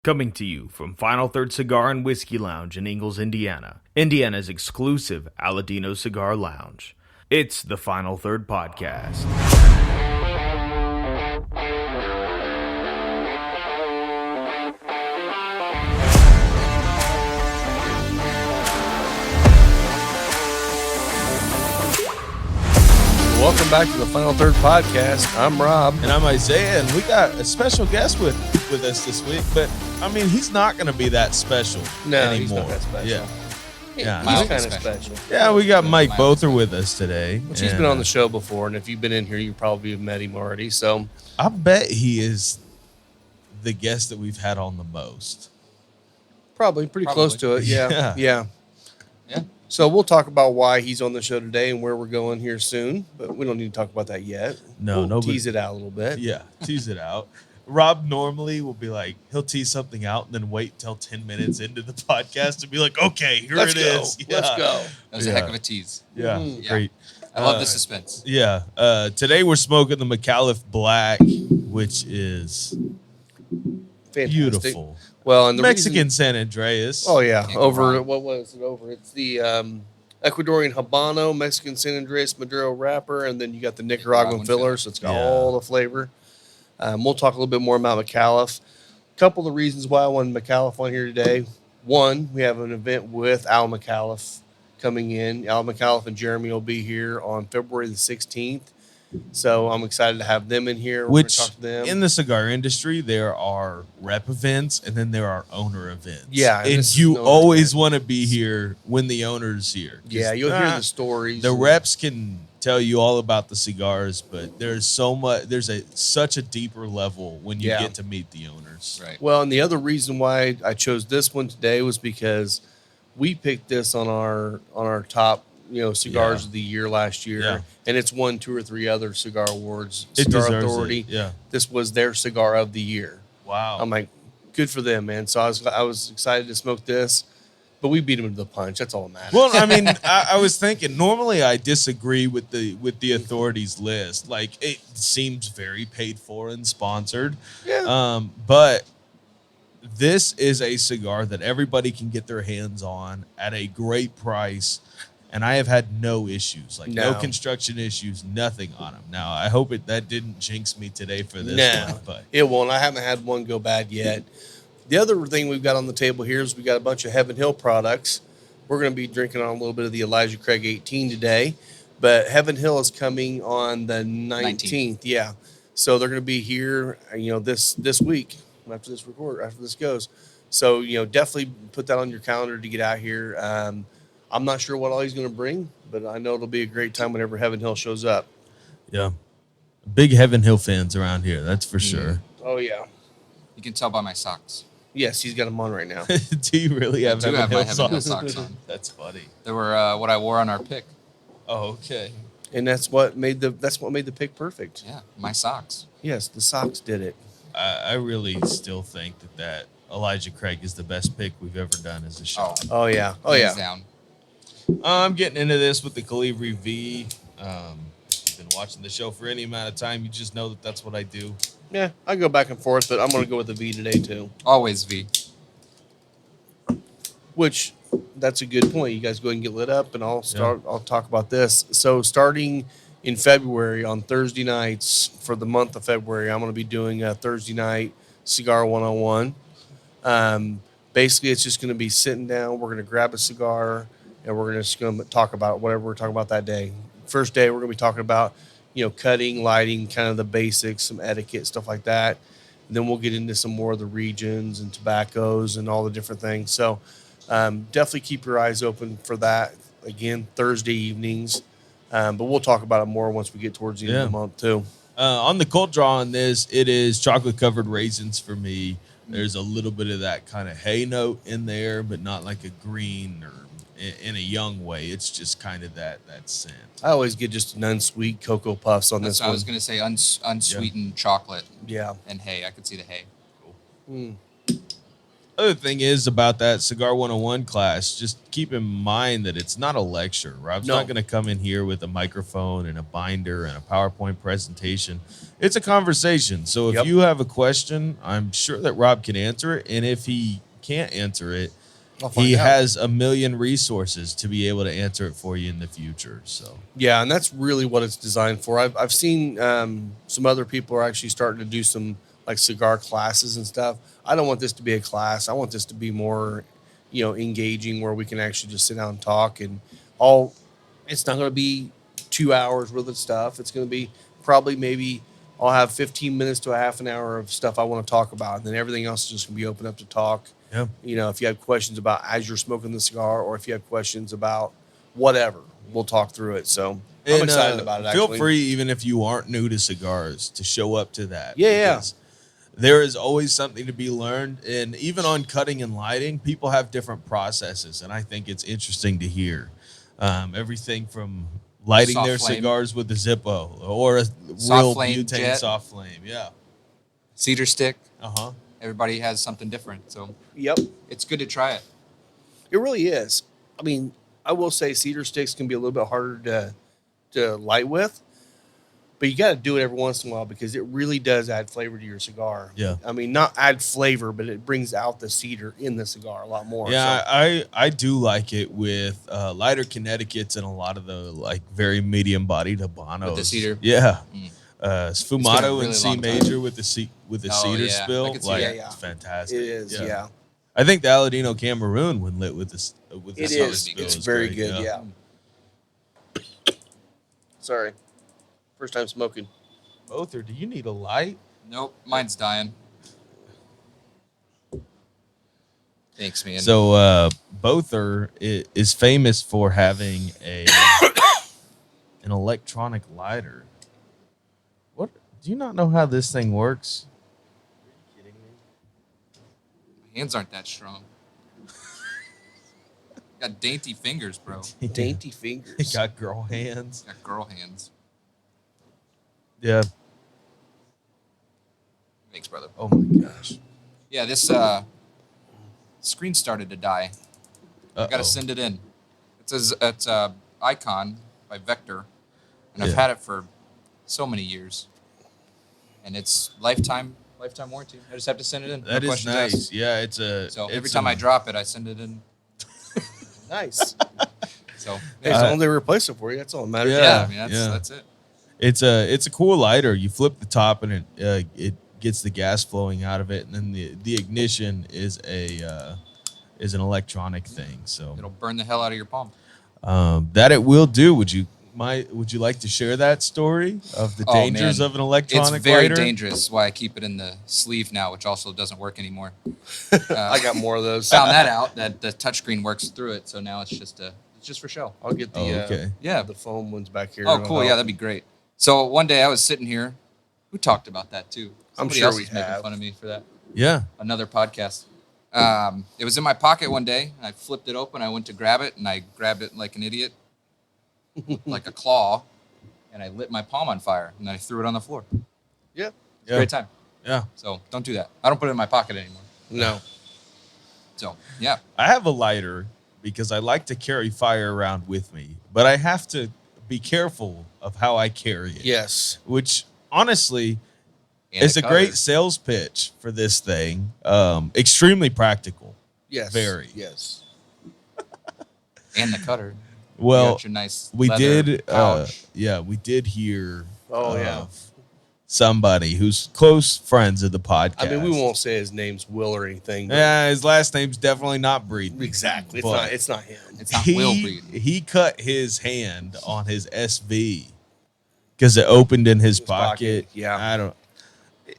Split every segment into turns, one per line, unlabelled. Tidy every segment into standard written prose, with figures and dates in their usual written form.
Coming to you from Final Third Cigar and Whiskey Lounge in Ingalls, Indiana, Indiana's exclusive Aladino Cigar Lounge. It's the Final Third Podcast.
Welcome back to the Final Third Podcast. I'm Rob.
And I'm Isaiah, and we got a special guest with us this week, but I mean, he's not going to be that special anymore.
He's not that special.
Yeah.
He's kind of special.
Yeah, we got Mike Bother with us today.
Which he's been on the show before, and if you've been in here, you probably have met him already. So
I bet he is the guest that we've had on the most.
probably pretty close to it.
Yeah.
Yeah. So we'll talk about why he's on the show today and where we're going here soon, but we don't need to talk about that yet. We'll tease it out a little bit.
Yeah, tease it out. Rob normally will be like, he'll tease something out and then wait till 10 minutes into the podcast and be like, okay, here
Let's
it
go.
is.
Let's go.
That was a heck of a tease.
Yeah,
Mhm.
great.
I love the suspense.
Yeah. Today we're smoking the McAuliffe Black, which is
Fantastic.
beautiful.
Well, and the
Mexican
reason-
San Andreas.
Oh yeah,
Can't go
over
wrong.
what was it over? It's the Ecuadorian Habano, Mexican San Andreas Maduro wrapper, and then you got the Nicaraguan
Nicaraguan
filler,
filler.
so it's got
Yeah.
all the flavor. We'll talk a little bit more about McAuliffe. A couple of reasons why I wanted McAuliffe on here today. One, we have an event with Al McAuliffe coming in. Al McAuliffe and Jeremy will be here on February the 16th. So I'm excited to have them in here. We're
Which
gonna talk to them.
in the cigar industry, there are rep events and then there are owner events.
Yeah, and
And
this is
you
an owner
always
event.
want to be here when the owner's here. 'Cause,
Yeah, you'll hear the stories.
The reps can tell you all about the cigars, but there's so much. There's such a deeper level when you
Yeah.
get to meet the owners.
Right.
Well, and the other reason why I chose this one today was because we picked this on our top, cigars
Yeah.
of the year last year,
Yeah.
and it's won 2 or 3 other cigar awards.
It
Cigar
deserves
Authority.
it. Yeah.
This was their cigar of the year.
Wow.
I'm like, good for them, man. So I was excited to smoke this, but we beat them to the punch. That's all that matters.
Well, I mean, I was thinking. Normally, I disagree with the authorities list. Like, it seems very paid for and sponsored.
yeah.
But this is a cigar that everybody can get their hands on at a great price, and I have had no issues, like no
No.
construction issues, nothing on them. Now, I hope that didn't jinx me today for this
No.
one, but
It won't. I haven't had one go bad yet. The other thing we've got on the table here is we got a bunch of Heaven Hill products. We're going to be drinking on a little bit of the Elijah Craig 18 today, but Heaven Hill is coming on the 19th. Yeah. So they're going to be here, this week after this goes. So, definitely put that on your calendar to get out here. I'm not sure what all he's going to bring, but I know it'll be a great time whenever Heaven Hill shows up.
yeah, big Heaven Hill fans around here, that's for sure.
Oh, yeah.
You can tell by my socks.
Yes, he's got them on right now.
Do you really have
I do
Heaven
have my
Hill
Heaven Hill
socks?
socks on.
That's funny.
They were what I wore on our pick.
Oh, okay.
And that's what made the pick perfect.
Yeah, my socks.
Yes, the socks did it.
I really still think that Elijah Craig is the best pick we've ever done as a show.
Oh yeah. Oh
hands
yeah.
down.
I'm getting into this with the Calibri V. If you've been watching the show for any amount of time, you just know that that's what I do.
Yeah, I go back and forth, but I'm gonna go with the V today too.
Always V.
Which that's a good point. You guys go ahead and get lit up, and I'll talk about this. So starting in February on Thursday nights for the month of February, I'm gonna be doing a Thursday night cigar 101. Basically, it's just gonna be sitting down. We're gonna grab a cigar, and we're just gonna talk about whatever we're talking about that day. First day, we're gonna be talking about cutting, lighting, kind of the basics, some etiquette, stuff like that. And then we'll get into some more of the regions and tobaccos and all the different things. So definitely keep your eyes open for that. Again, Thursday evenings. But we'll talk about it more once we get towards the end of the month too.
On the cold draw on this, it is chocolate covered raisins for me. There's a little bit of that kind of hay note in there, but not like a green or in a young way. It's just kind of that scent.
I always get just an unsweet Cocoa Puffs on
That's
this
what I
one.
was gonna say. Unsweetened chocolate
Yeah.
and hay. I could see the hay.
Mm.
Other thing is about that Cigar 101 class, just keep in mind that it's not a lecture. Rob's
No.
not going to come in here with a microphone and a binder and a PowerPoint presentation. It's a conversation. So if
Yep.
you have a question, I'm sure that Rob can answer it. And if he can't answer it,
I'll find
he
out.
has a million resources to be able to answer it for you in the future. So
Yeah, and that's really what it's designed for. I've seen some other people are actually starting to do some like cigar classes and stuff. I don't want this to be a class. I want this to be more, engaging, where we can actually just sit down and talk. And all, it's not going to be 2 hours worth of stuff. It's going to be probably maybe I'll have 15 minutes to a half an hour of stuff I want to talk about, and then everything else is just going to be open up to talk.
yeah.
If you have questions about as you're smoking the cigar, or if you have questions about whatever, we'll talk through it. So I'm
And,
excited about it.
Feel
Actually.
free, even if you aren't new to cigars, to show up to that.
Yeah.
because there is always something to be learned. And even on cutting and lighting, people have different processes. And I think it's interesting to hear everything from lighting
Soft
their
flame.
cigars with a Zippo or a
Soft
real
flame
butane
jet.
soft flame. Yeah.
Cedar stick.
Uh-huh.
Everybody has something different, so
Yep,
it's good to try it.
it really is. I mean, I will say cedar sticks can be a little bit harder to light with, but you got to do it every once in a while because it really does add flavor to your cigar.
Yeah.
I mean, not add flavor, but it brings out the cedar in the cigar a lot more.
Yeah,
So,
I do like it with lighter Connecticut's and a lot of the like very medium bodied Habanos.
With the cedar?
Yeah.
Mm.
Sfumato
really
and C
long time.
major with the
Oh,
cedar
yeah. I
spill.
could see
Like
that. Yeah.
it's fantastic.
it is. Yeah,
I think the Aladino Cameroon when lit with this with the
it
cedar
is.
spill
It's
is
very
great,
good. Yeah. Sorry, first time smoking.
Both, or do you need a light?
Nope, mine's dying. Thanks, man.
So Bother is famous for having an electronic lighter. What? Do you not know how this thing works?
my hands aren't that strong. Got dainty fingers, bro.
Dainty
He
fingers.
got girl hands.
Got girl hands.
Yeah.
Thanks, brother.
Oh my gosh.
Yeah, this screen started to die. I gotta send it in. It's a Icon by Vector, and I've
Yeah.
had it for so many years, and it's lifetime warranty. I just have to send it in.
That
No
is
questions
nice.
asked.
Yeah, it's a.
So every
it's
time
a-
I drop it, I send it in.
Nice.
So
As long as they replace it for you, that's all that matters.
Yeah.
I mean that's it.
It's a cool lighter. You flip the top and it gets the gas flowing out of it, and then the ignition is an electronic thing. So
It'll burn the hell out of your palm.
that it will do. Would you like to share that story of the
Oh,
dangers
man.
of an electronic
It's very
lighter?
dangerous. Why I keep it in the sleeve now, which also doesn't work anymore.
I got more of those.
Found that out that the touchscreen works through it, so now it's just for show.
I'll get the
Oh, okay.
Yeah.
the foam ones back here.
Oh,
It'll
cool.
help.
Yeah, that'd be great. So one day I was sitting here. Who talked about that too?
I'm
Somebody
sure
else
we
was making
have.
fun of me for that.
Yeah.
Another podcast. It was in my pocket one day, and I flipped it open. I went to grab it, and I grabbed it like an idiot, like a claw, and I lit my palm on fire, and I threw it on the floor.
Yeah.
Yeah.
Great time.
Yeah.
So don't do that. I don't put it in my pocket anymore.
No.
So yeah,
I have a lighter because I like to carry fire around with me, but I have to be careful of how I carry it.
Yes.
Which honestly
and
is a
cutter.
great sales pitch for this thing. Extremely practical.
Yes.
Very.
Yes.
And the cutter. You
Well,
got your nice
we
leather
did
pouch.
we did hear
Oh,
of
yeah.
somebody who's close friends of the podcast.
I mean, we won't say his name's Will or anything. But
Yeah, his last name's definitely not Breeden.
Exactly. It's
But
not. It's not him.
It's not Will Breed.
he cut his hand on his SV because it opened in his pocket.
yeah.
I don't.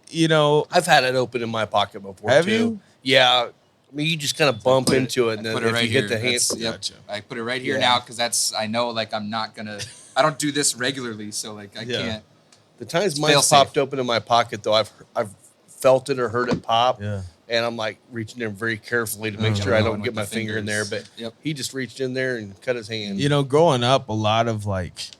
You know,
I've had it open in my pocket before.
Have
too.
you?
Yeah. I mean, you just kind of bump
put it-
into it, and
I
then
put it
if
right
you hit
here.
the hand,
That's- Yep.
Gotcha.
I put it right here
Yeah.
now because I know like I'm not gonna. I don't do this regularly, so like I
Yeah.
can't.
the times
It's
mine's
fail-safe.
popped open in my pocket, though, I've felt it or heard it pop,
yeah.
and I'm like reaching in very carefully to make
Mhm.
sure I
Going
don't get
with
my
the
finger in there.
fingers.
But
Yep.
he just reached in there and cut his hand.
You know, growing up, a lot of like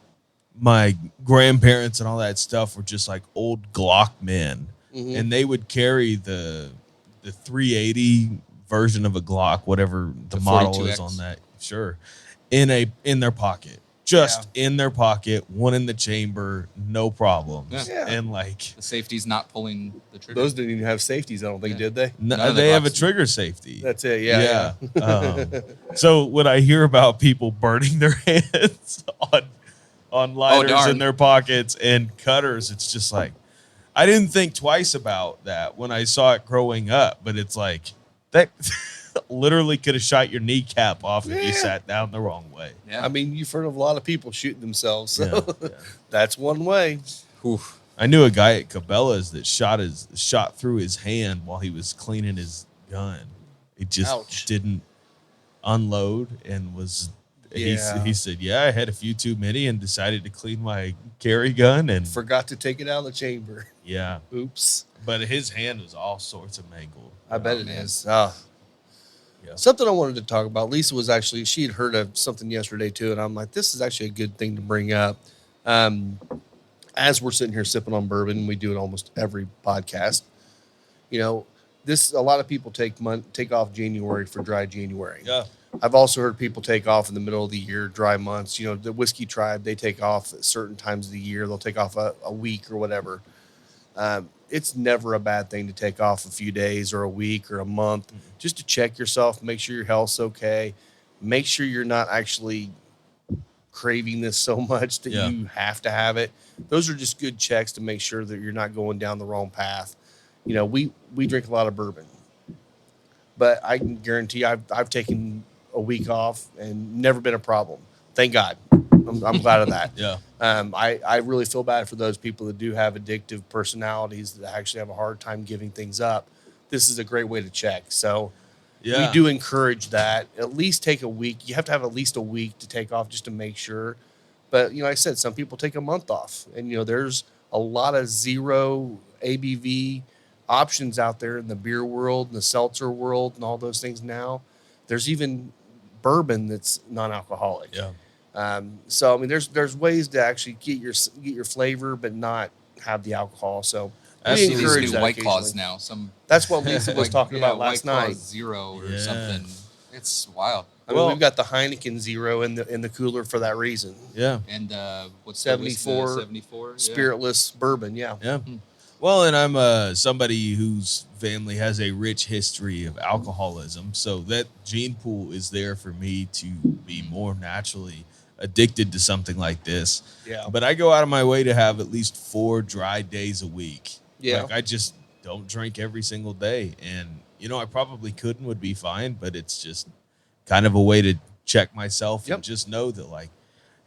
my grandparents and all that stuff were just like old Glock men,
Mhm.
and they would carry the 380 version of a Glock, whatever the model is
42X.
on that. Sure. In their pocket. Just in their pocket, one in the chamber, no problems.
Yeah.
And like
The safety's not pulling the trigger.
Those didn't even have safeties, I don't think,
Yeah.
did they?
no,
None of the
they have a
Glocks.
trigger safety.
That's it. Yeah.
So when I hear about people burning their hands on lighters
darn.
in their pockets and cutters, it's just like I didn't think twice about that when I saw it growing up, but it's like that literally could have shot your kneecap off if you
Yeah.
sat down the wrong way.
Yeah.
I mean, you've heard of a lot of people shooting themselves. So
Yeah, yeah.
that's one way.
Oof.
I knew a guy at Cabela's that shot through his hand while he was cleaning his gun. It just
Ouch.
didn't unload and was.
Yeah.
He said, "Yeah, I had a few too many and decided to clean my carry gun." And
Forgot to take it out of the chamber.
yeah,
Oops.
but his hand was all sorts of mangled.
I bet it
man.
is.
Yeah.
Something I wanted to talk about. Lisa was actually, she had heard of something yesterday too. And I'm like, this is actually a good thing to bring up. As we're sitting here sipping on bourbon, we do it almost every podcast. You know, a lot of people take off January for dry January.
Yeah,
I've also heard people take off in the middle of the year, dry months. You know, the Whiskey Tribe, they take off at certain times of the year. They'll take off a week or whatever. It's never a bad thing to take off a few days or a week or a month just to check yourself, make sure your health's okay, make sure you're not actually craving this so much that
Yeah.
you have to have it. Those are just good checks to make sure that you're not going down the wrong path. You know, we drink a lot of bourbon, but I can guarantee I've taken a week off and never been a problem. Thank God. I'm glad of that.
yeah,
I really feel bad for those people that do have addictive personalities that actually have a hard time giving things up. This is a great way to check. So
yeah.
we do encourage that. At least take a week. You have to have at least a week to take off just to make sure. But, you know, like I said, some people take a month off. And, you know, there's a lot of zero ABV options out there in the beer world and the seltzer world and all those things now. There's even bourbon that's non-alcoholic.
Yeah.
So I mean, there's ways to actually get your flavor, but not have the alcohol. So
I
we
see
See these
encourage
new
that
White Claws
occasionally.
now. Some
That's what Lisa was talking about
White
last
Claw
night.
Zero or
Yeah.
something. It's wild.
I mean,
Well-
we've got the Heineken Zero in the cooler for that reason.
Yeah.
And what's
74
the 74
Spiritless bourbon, yeah.
Yeah. Well, and I'm somebody whose family has a rich history of alcoholism, so that gene pool is there for me to be more naturally addicted to something like this.
Yeah.
But I go out of my way to have at least 4 dry days a week.
Yeah.
Like I just don't drink every single day. And, you know, I probably couldn't, would be fine, but it's just kind of a way to check myself
Yep.
and just know that, like,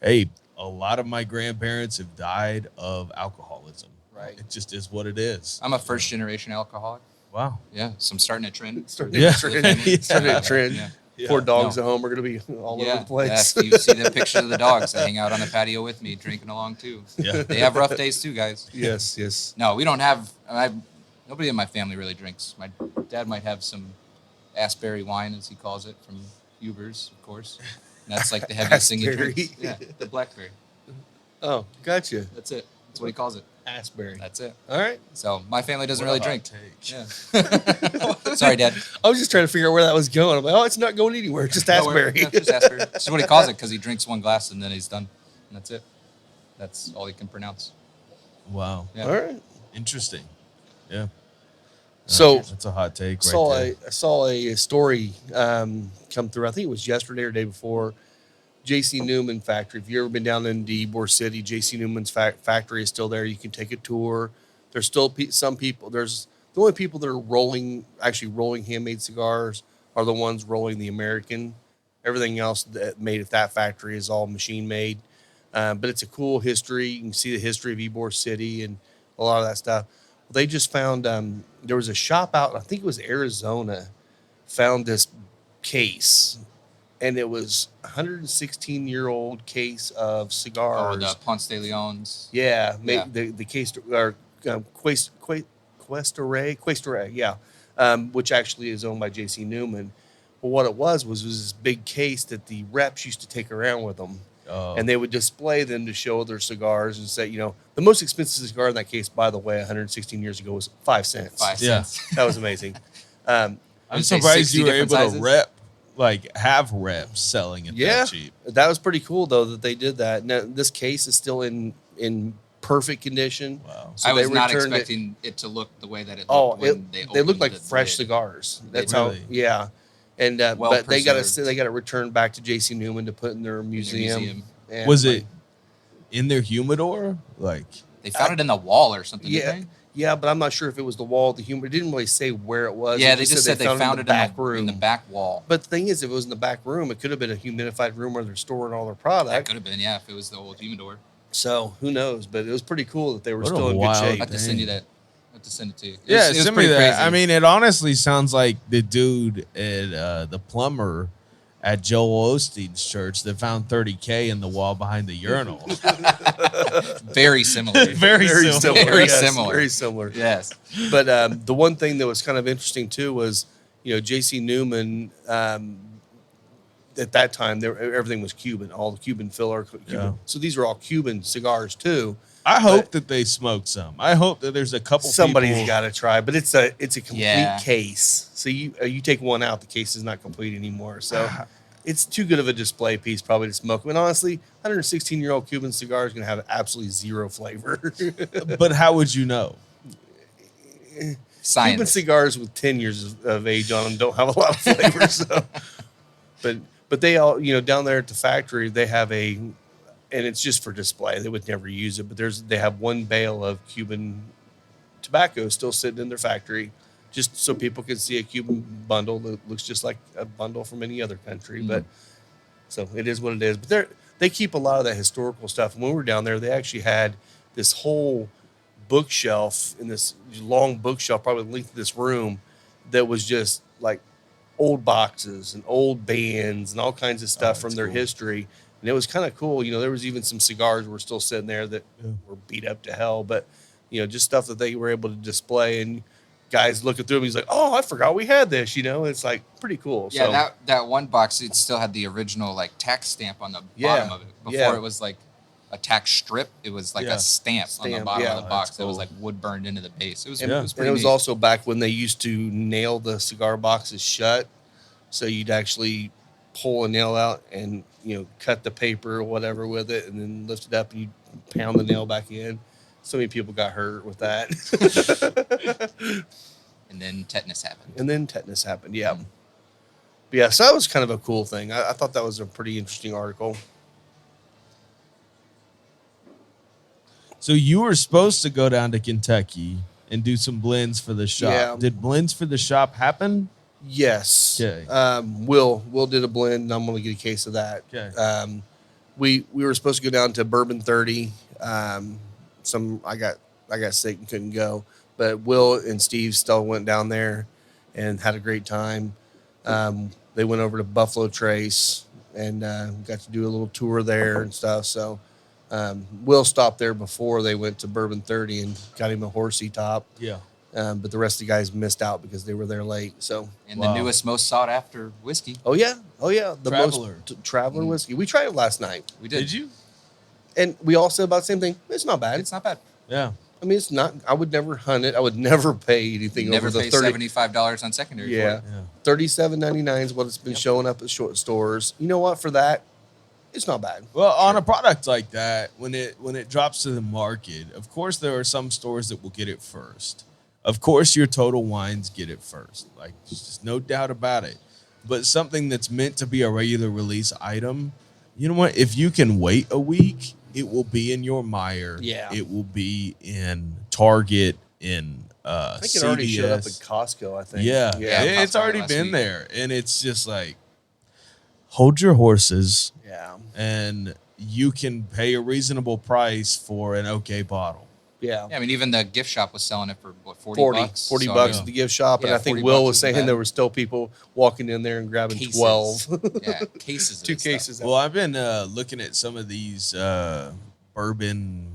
hey, a lot of my grandparents have died of alcoholism.
Right.
It just is what it is.
I'm a first generation alcoholic.
Wow.
Yeah, so I'm starting a trend.
Starting
Yeah.
a trend.
Yeah.
Starting a trend.
Yeah.
Yeah.
Poor dogs
No.
at home are going to be all over
Yeah,
the place.
yeah. You see the pictures of the dogs that hang out on the patio with me, drinking along too.
Yeah.
They have rough days too, guys.
Yes, yes.
No, we don't have. Nobody in my family really drinks. My dad might have some Asbury wine, as he calls it, from Huber's, of course. And that's like the heaviest thing he
Asbury.
drinks. Yeah, the blackberry.
Oh, gotcha.
That's it. That's what he calls it.
Asbury.
That's it.
All right.
So my family doesn't
What a
really
hot
drink.
take.
Yeah. Sorry, Dad.
I was just trying to figure out where that was going. I'm like, oh, it's not going anywhere. Just
No, we're-
Asbury.
yeah, just Asbury. That's what he calls it because he drinks one glass and then he's done. And that's it. That's all he can pronounce.
Wow.
Yeah.
All right.
Interesting. Yeah.
So
That's a hot take right
saw
there.
I saw a story come through. I think it was yesterday or day before. J.C. Newman factory. If you've ever been down in Ybor City, J.C. Newman's factory is still there. You can take a tour. There's still some people. There's the only people that are actually rolling handmade cigars are the ones rolling the American. Everything else that made at that factory is all machine made. But it's a cool history. You can see the history of Ybor City and a lot of that stuff. They just found there was a shop out, I think it was Arizona, found this case, and it was a 116-year-old case of cigars.
Oh, the Ponce de Leon's.
Yeah,
Yeah.
the case or Questore, yeah, which actually is owned by J.C. Newman. But what it was this big case that the reps used to take around with them.
Oh,
And they would display them to show their cigars and say, you know, the most expensive cigar in that case, by the way, 116 years ago was 5 cents.
5
Yeah.
cents.
That was amazing.
I I'm
I'd say
surprised
60
you were
different
able
sizes.
to rep, like have reps selling it
Yeah,
that cheap.
that was pretty cool though that they did that. Now, this case is still in perfect condition.
Wow.
So
I was
they
not
returned it.
expecting it to look the way that it looked
Oh,
when
they look like
opened the
fresh
lid.
cigars. That's
Really?
how. Yeah, and
Well
but they got
preserved.
it returned back to J.C. Newman to put in their museum.
museum.
And
Was
like,
it in their humidor? Like,
They found it in the wall or something,
Yeah,
didn't
yeah, but I'm not sure if it was the wall, the humor. It didn't really say where it was.
they? Yeah,
It
they just said they found it in
back
the
room.
in the back wall.
But the thing is, if it was in the back room, it could have been a humidified room where they're storing all their
That
product.
could have been, yeah, if it was the old humidor.
So who knows? But it was pretty cool that they were
What a
still in good
wild
I
shape.
have to send you that. I have to send it to you. It
yeah,
was, it was
send me
pretty
that.
crazy.
I mean, it honestly sounds like the dude at the plumber at Joel Osteen's church that found $30K in the wall behind the urinal.
very similar.
Very similar.
Very
yes,
similar.
Very similar.
Yes.
But the one thing that was kind of interesting too was, J.C. Newman. At that time, everything was Cuban. All the Cuban filler. Cuban.
Yeah.
So these are all Cuban cigars too.
I hope that they smoked some. I hope that there's a couple.
Somebody's
people-
got to try, but it's a complete
Yeah.
case. So you take one out, the case is not complete anymore. So it's too good of a display piece probably to smoke. And honestly, 116-year-old Cuban cigar is going to have absolutely zero flavor.
But how would you know?
Cuban
Science.
cigars with 10 years of age on them don't have a lot of flavor. So, but they all down there at the factory they have and it's just for display. They would never use it, but they have one bale of Cuban tobacco still sitting in their factory, just so people can see a Cuban bundle that looks just like a bundle from any other country. But so it is what it is. But they keep a lot of that historical stuff. And when we were down there, they actually had this whole bookshelf in this long bookshelf, probably the length of this room, that was just like old boxes and old bands and all kinds of stuff from
that's
their
cool.
history. And it was kind of cool. There was even some cigars were still sitting there that were beat up to hell, but just stuff that they were able to display. And guys looking through them, he's like, "Oh, I forgot we had this." It's like pretty cool.
Yeah,
So,
that one box, it still had the original like tax stamp on the
Yeah,
bottom of it. Before
yeah.
it was like a tax strip, it was like
Yeah.
a stamp on the
Stamp,
bottom
yeah.
of the box
That's
that was
cool.
like wood burned into the base. It was,
and,
it was
and
pretty
it was
neat.
also back when they used to nail the cigar boxes shut, so you'd actually pull a nail out and cut the paper or whatever with it, and then lift it up and you pound the nail back in. So many people got hurt with that.
And then tetanus happened.
And then tetanus happened. Yeah. But yeah, so that was kind of a cool thing. I thought that was a pretty interesting article.
So you were supposed to go down to Kentucky and do some blends for the shop.
Yeah.
Did blends for the shop happen?
Yes.
Okay.
Will did a blend, and I'm going to get a case of that.
Okay.
We were supposed to go down to Bourbon 30. I got sick and couldn't go, but Will and Steve still went down there and had a great time. They went over to Buffalo Trace and got to do a little tour there and stuff. So Will stopped there before they went to Bourbon 30 and got him a horsey top.
Yeah.
But the rest of the guys missed out because they were there late. So,
And
Wow.
the newest, most sought after whiskey.
oh yeah, the
Traveler.
most Traveler whiskey. We tried it last night,
We
Did you?
and we all said about the same thing. It's not bad.
It's not bad.
Yeah.
I mean, it's not. I would never hunt it. I would never pay anything
Never
over the
pay
30.
$75 on secondary.
Yeah,
For it.
Yeah.
$37.99 is what it's been showing up at short stores. You know what? For that, it's not bad.
Well, on a product like that, when it drops to the market, of course there are some stores that will get it first. Of course, your Total Wines get it first. Like, there's just no doubt about it. But something that's meant to be a regular release item, you know what? If you can wait a week, it will be in your Meijer.
Yeah.
It will be in Target, in
I think
CVS.
it already showed up at Costco. I think.
Yeah,
Yeah,
it's
Costco
already
last
been
week.
there, and it's just like, hold your horses,
Yeah.
and you can pay a reasonable price for an okay bottle.
Yeah.
Yeah, I mean, even the gift shop was selling it for what, 40
40
bucks?
$40
So, I mean,
at the gift shop. And
yeah,
I think
40
Will
bucks
was
isn't
saying
bad.
there were still people walking in there and grabbing
Cases.
12.
Yeah, cases. Of
Two
this stuff.
cases.
Well, I've been looking at some of these bourbon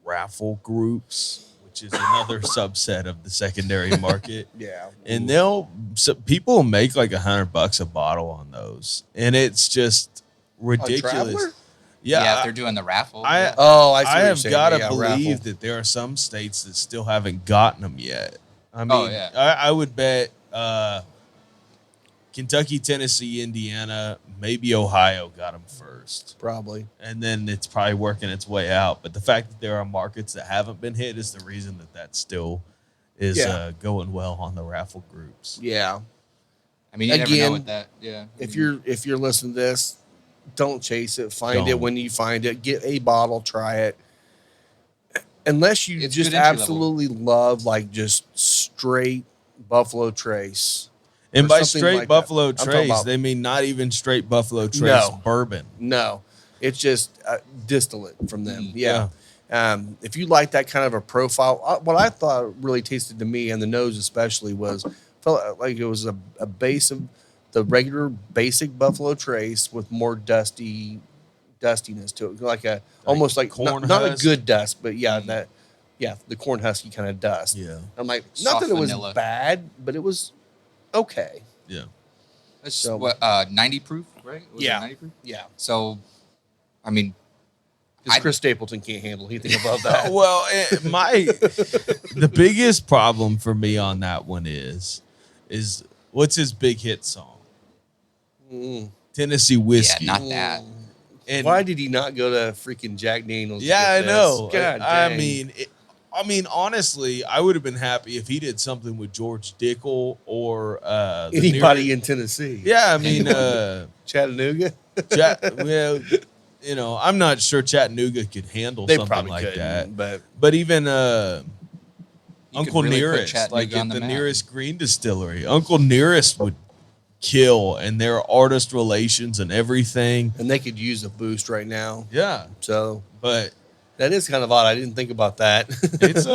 raffle groups, which is another subset of the secondary market.
Yeah.
And people make like $100 a bottle on those, and it's just ridiculous.
Traveler?
Yeah,
if they're doing the raffle.
I-
yeah.
Oh, I see.
I
what you're
have
saying.
got to
Yeah,
believe
raffle.
that there are some states that still haven't gotten them yet. I mean,
Oh, yeah.
I would bet Kentucky, Tennessee, Indiana, maybe Ohio got them first.
Probably.
And then it's probably working its way out. But the fact that there are markets that haven't been hit is the reason that still is going well on the raffle groups.
Yeah.
I mean, you never know with that. Yeah.
If you're listening to this, don't chase it. Find it
Don't.
when you find it. Get a bottle, try it. Unless you
It's
just
good entry level.
absolutely love like just straight Buffalo Trace.
And
or
by
something
straight
like that.
Buffalo
I'm talking
Trace,
about-
they mean not even straight Buffalo Trace
No.
bourbon.
No, it's just distillate from them.
Mm,
Yeah. If you like that kind of a profile, what I thought really tasted to me, and the nose especially, felt like it was a base of the regular basic Buffalo Trace with more dustiness to it, like almost like
corn
not a
husk?
good dust, but the corn husky kind of dust.
Yeah.
I'm like, not
Soft
that it was
vanilla.
bad, but it was okay.
Yeah.
That's
So-
what 90 proof, right? Was it 90 proof?
Yeah.
So, I mean,
Because
I-
Chris Stapleton can't handle anything above that.
Well, the biggest problem for me on that one is what's his big hit song?
Mm.
Tennessee Whiskey.
yeah, not that.
And
Why did he not go to freaking Jack Daniels? to
yeah,
get
I
this?
know.
God
I
dang.
mean, honestly, I would have been happy if he did something with George Dickel or the
Anybody
near-
in Tennessee?
Yeah, I mean,
Chattanooga.
well, I'm not sure Chattanooga could handle
They
something
probably
like
couldn't,
that.
but
But even
You
Uncle
could really put
Nearest,
Chattanooga
like
on
at
the
the
map.
Nearest Green Distillery, Uncle Nearest would kill, and their artist relations and everything.
and they could use a boost right now.
Yeah,
So
but
that is kind of odd. I didn't think about that.
it's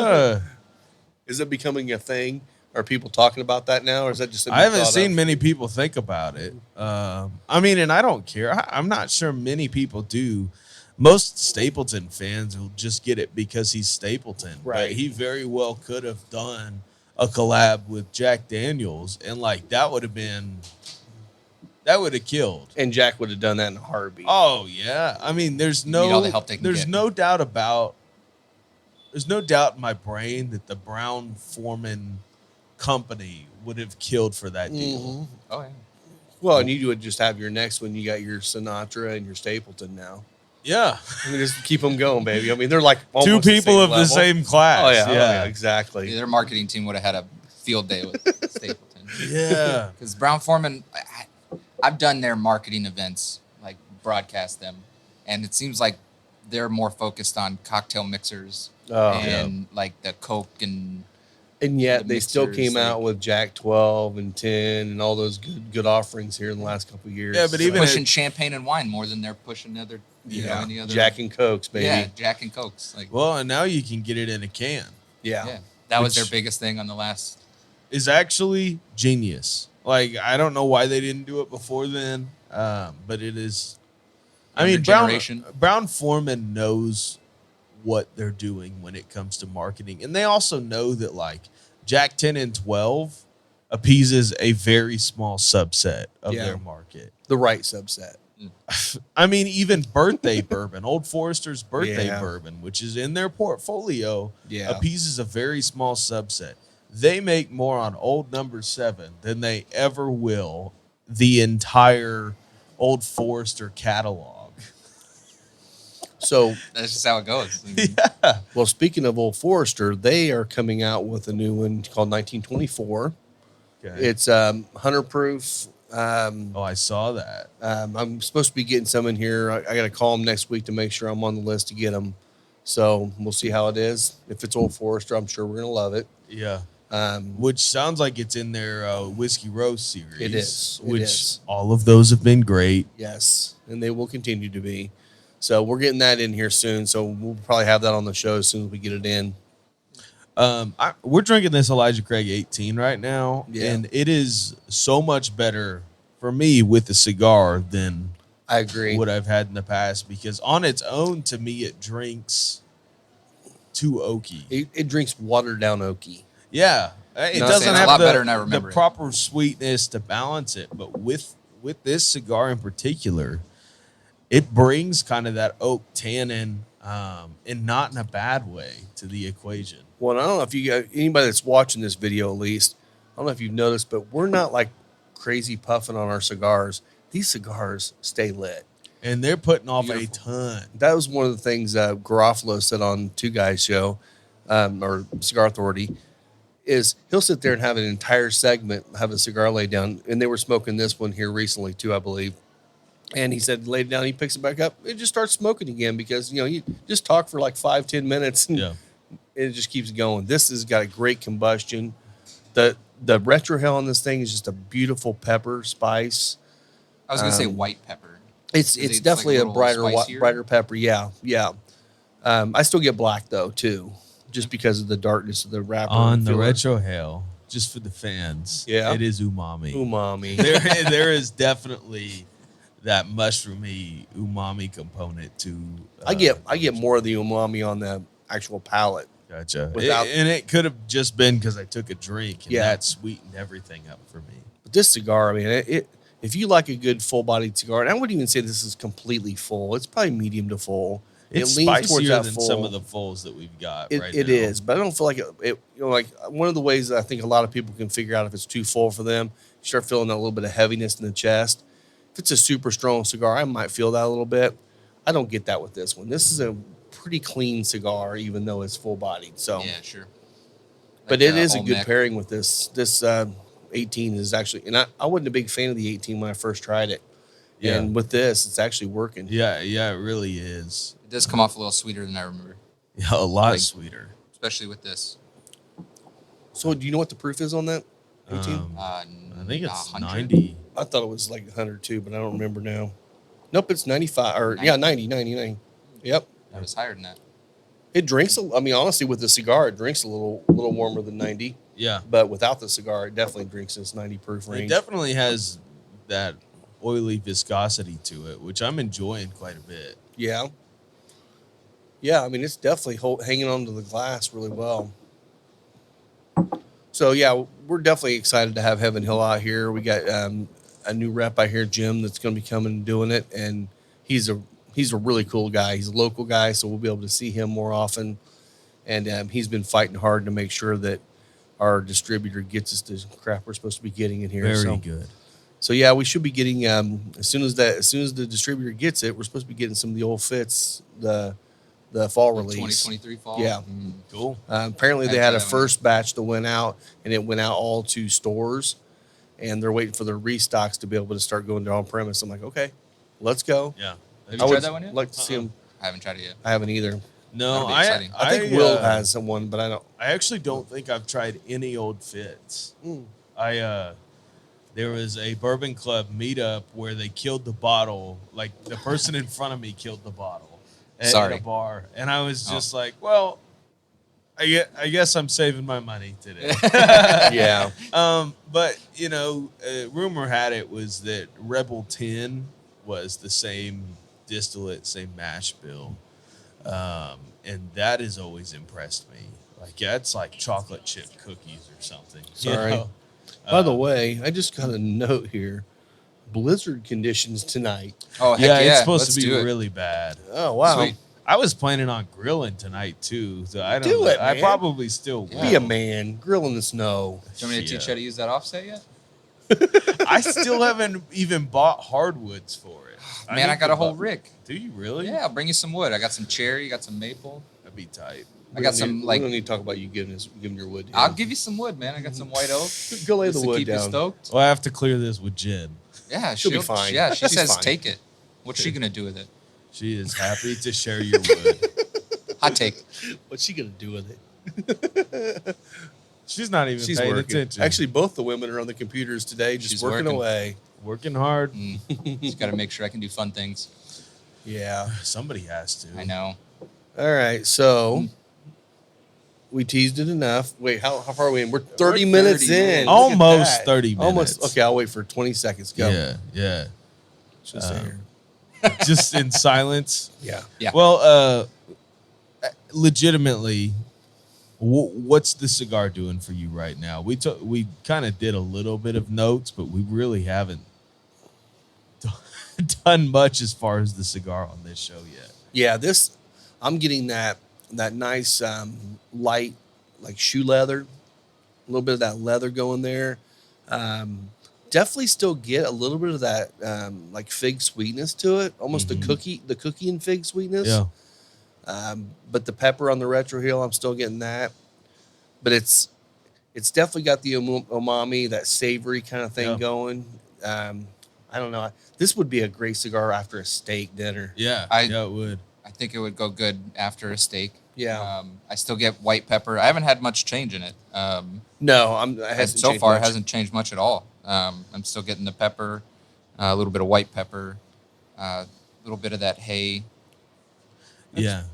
Is it becoming a thing? Are people talking about that now, or is that just? something
I haven't
thought
seen
of?
many people think about it. I mean, and I don't care. I'm not sure many people do. Most Stapleton fans will just get it because he's Stapleton.
Right.
But he very well could have done a collab with Jack Daniels, and like that would have killed.
And Jack would have done that in a heartbeat.
Oh yeah. I mean, there's
need all
no
the help they can
there's
get.
no doubt in my brain that the Brown Foreman company would have killed for that deal.
Mhm.
Oh, yeah.
Well, and you would just have your next one. You got your Sinatra and your Stapleton now.
Yeah.
I mean, just keep them going, baby. I mean, they're like
Two
almost
people of the
level.
same class.
Oh yeah, exactly.
Their marketing team would have had a field day with Stapleton.
Yeah.
Because Brown Foreman, I've done their marketing events, like broadcast them, and it seems like they're more focused on cocktail mixers
Oh,
and like the Coke and
And yet
the
they still
mixers,
came out
like-
with Jack 12 and 10 and all those good offerings here in the last couple of years.
Yeah, but even
pushing champagne and wine more than they're pushing other, any other
Jack and Cokes, baby.
yeah, Jack and Cokes. Like,
Well, and now you can get it in a can.
yeah, that was their
Which-
biggest thing on the last.
Is actually genius. Like I don't know why they didn't do it before then, but it is. I
Younger
mean,
generation.
Brown Foreman knows what they're doing when it comes to marketing, and they also know that like Jack 10 and 12 appeases a very small subset of
Yeah.
their market.
The right subset.
I mean, even birthday bourbon, Old Forester's birthday
Yeah.
bourbon, which is in their portfolio,
Yeah.
appeases a very small subset. They make more on Old Number 7 than they ever will the entire Old Forester catalog.
So,
That's just how it goes.
well, speaking of Old Forester, they are coming out with a new one called 1924.
Okay.
It's 100 proof.
Oh, I saw that.
I'm supposed to be getting some in here. I got to call them next week to make sure I'm on the list to get them. So we'll see how it is. If it's Old Forester, I'm sure we're going to love it.
Yeah. Which sounds like it's in their Whiskey Roast series.
It is. It
Which
is.
all of those have been great.
Yes, and they will continue to be. So we're getting that in here soon. So we'll probably have that on the show as soon as we get it in.
We're drinking this Elijah Craig 18 right now,
Yeah.
and it is so much better for me with the cigar than
I agree.
what I've had in the past because on its own, to me, it drinks too oaky.
It drinks watered down oaky.
Yeah, it
No,
doesn't
it's a
have
lot
the,
better than I
the
remember it.
proper sweetness to balance it. But with this cigar in particular, it brings kind of that oak tannin, and not in a bad way to the equation.
Well, I don't know if you got anybody that's watching this video at least. I don't know if you've noticed, but we're not like crazy puffing on our cigars, these cigars stay lit.
And they're putting off a
Beautiful.
ton.
That was one of the things Garofalo said on Two Guys show, or Cigar Authority, is he'll sit there and have an entire segment, have a cigar laid down, and they were smoking this one here recently too, I believe. And he said, lay it down, he picks it back up, it just starts smoking again because, you just talk for like 5-10 minutes and
Yeah.
it just keeps going. This has got a great combustion. The retrohale on this thing is just a beautiful pepper spice.
I was gonna say white pepper.
It's
Is it
definitely
like
a
a
brighter
little spicier?
brighter pepper. Yeah. I still get black though too, just because of the darkness of the wrapper.
On the
filler.
retro hail, just for the fans,
Yeah.
it is umami.
Umami.
There is definitely that mushroomy umami component to.
I get more of the umami on the actual palate.
Gotcha.
without-
and it could have just been because I took a drink, and
Yeah.
that sweetened everything up for me.
But this cigar, I mean, it if you like a good full bodied cigar, and I wouldn't even say this is completely full. It's probably medium to full.
It's
it leans towards
spicier
that
than
full.
some of the fulls that we've got right
It
now.
is, but I don't feel like it. Like one of the ways that I think a lot of people can figure out if it's too full for them, you start feeling a little bit of heaviness in the chest. If it's a super strong cigar, I might feel that a little bit. I don't get that with this one. This is a pretty clean cigar, even though it's full bodied. So,
Yeah, sure.
but
Like,
it is a good
Olmec.
pairing with this. This 18 is actually, and I wasn't a big fan of the 18 when I first tried it.
Yeah.
And with this, it's actually working.
Yeah, it really is.
It does come off a little sweeter than I remember,
Yeah, a lot
Like-
sweeter.
especially with this.
So, do you know what the proof is on that 18?
I think it's
100?
90.
I thought it was like 102, but I don't remember now. Nope, it's 95 or
90.
99. Yep.
That was higher than that.
It drinks. I mean, honestly, with the cigar, it drinks a little warmer than 90.
Yeah.
But without the cigar, it definitely drinks this 90 proof
It
range.
definitely has that oily viscosity to it, which I'm enjoying quite a bit.
Yeah. Yeah, I mean, it's definitely hanging onto the glass really well. So yeah, we're definitely excited to have Heaven Hill out here. We got a new rep out here, Jim, that's going to be coming and doing it, and he's a really cool guy. He's a local guy, so we'll be able to see him more often. And he's been fighting hard to make sure that our distributor gets us the crap we're supposed to be getting in here.
Very
so,
good.
So yeah, we should be getting as soon as the distributor gets it, we're supposed to be getting some of the old fits, the fall
Like
release.
2023 fall.
Yeah.
Mm.
Cool.
Apparently, they
I
had a
tried that one.
first batch that went out, and it went out all to stores, and they're waiting for the restocks to be able to start going to on premise. I'm like, okay, let's go.
Yeah.
Have
I
you
would
tried that one yet?
like to see them.
I haven't tried it yet.
I haven't either.
No,
That'll be
I
exciting.
I think Will
uh,
has one, but I don't.
I actually don't think I've tried any old fits.
Mm.
There was a Bourbon Club meetup where they killed the bottle. Like the person in front of me killed the bottle at
Sorry.
a bar, and I was
Oh.
just like, "Well, I guess I'm saving my money today."
Yeah,
But rumor had it was that Rebel 10 was the same distillate, same mash bill, and that has always impressed me. Like, yeah, it's like chocolate chip cookies or something. you
Sorry.
know?
By the way, I just got a note here. Blizzard conditions tonight.
Oh, heck
yeah,
yeah.
it's supposed
Let's
to be
do it.
really bad.
Oh wow!
Sweet.
I was planning on grilling tonight too, so I don't
Do
know.
it,
I
man.
probably still will.
Be a man. Grill in the snow.
Do you want me to teach you how to use that offset yet?
I still haven't even bought hardwoods for it.
Man, I
need
got
to
a whole
buy-
rick.
Do you really?
Yeah, I'll bring you some wood. I got some cherry, got some maple.
That'd be tight.
I got some
We
like
don't need to talk about you giving your wood. here.
I'll give you some wood, man. I got some white oak.
Go lay
just
the
to
wood
keep you
down.
stoked.
Well, I have to clear this with Jen.
Yeah,
She'll be fine.
Yeah, she
She's
says
fine.
take it. What's she gonna do with it?
She is happy to share your wood.
Hot take.
What's she gonna do with it?
She's not even
She's
paying
working.
attention.
Actually, both the women are on the computers today, just
She's
working
working.
away.
working hard.
Just got to make sure I can do fun things.
Yeah.
Somebody has to.
I know.
All right. So we teased it enough. Wait, how far are we in? We're 30 minutes
30
in.
minutes.
Look at
Almost
that.
30 minutes.
Almost. Okay, I'll wait for 20 seconds. Go.
Yeah.
Just say here.
Just in silence.
Yeah.
Yeah.
Well, legitimately, what's the cigar doing for you right now? We kind of did a little bit of notes, but we really haven't done much as far as the cigar on this show yet.
Yeah. This, I'm getting that nice light, like shoe leather, a little bit of that leather going there. definitely still get a little bit of that like fig sweetness to it, almost the cookie and fig sweetness.
Yeah.
But the pepper on the Retro Hill, I'm still getting that. But it's definitely got the umami, that savory kind of thing
Yeah.
going. I don't know. This would be a great cigar after a steak dinner.
Yeah.
I-
yeah, it would.
I think it would go good after a steak.
Yeah.
I still get white pepper. I haven't had much change in it.
No, it
And
hasn't
so
changed
far,
much.
it hasn't changed much at all. I'm still getting the pepper, a little bit of white pepper, a little bit of that hay.
Yeah.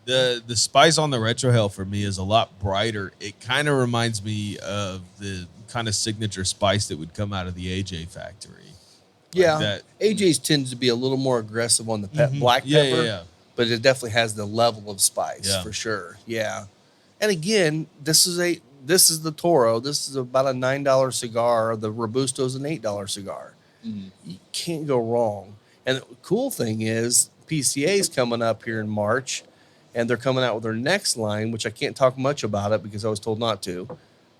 The spice on the Retro Hell for me is a lot brighter. It kind of reminds me of the kind of signature spice that would come out of the AJ factory.
Yeah,
that.
AJ's tends to be a little more aggressive on the black
Yeah,
pepper,
yeah.
but it definitely has the level of spice
Yeah.
for sure. Yeah, and again, this is the Toro. This is about a $9 cigar. The Robusto is an $8 cigar. You can't go wrong. And the cool thing is PCA is coming up here in March, and they're coming out with their next line, which I can't talk much about it because I was told not to,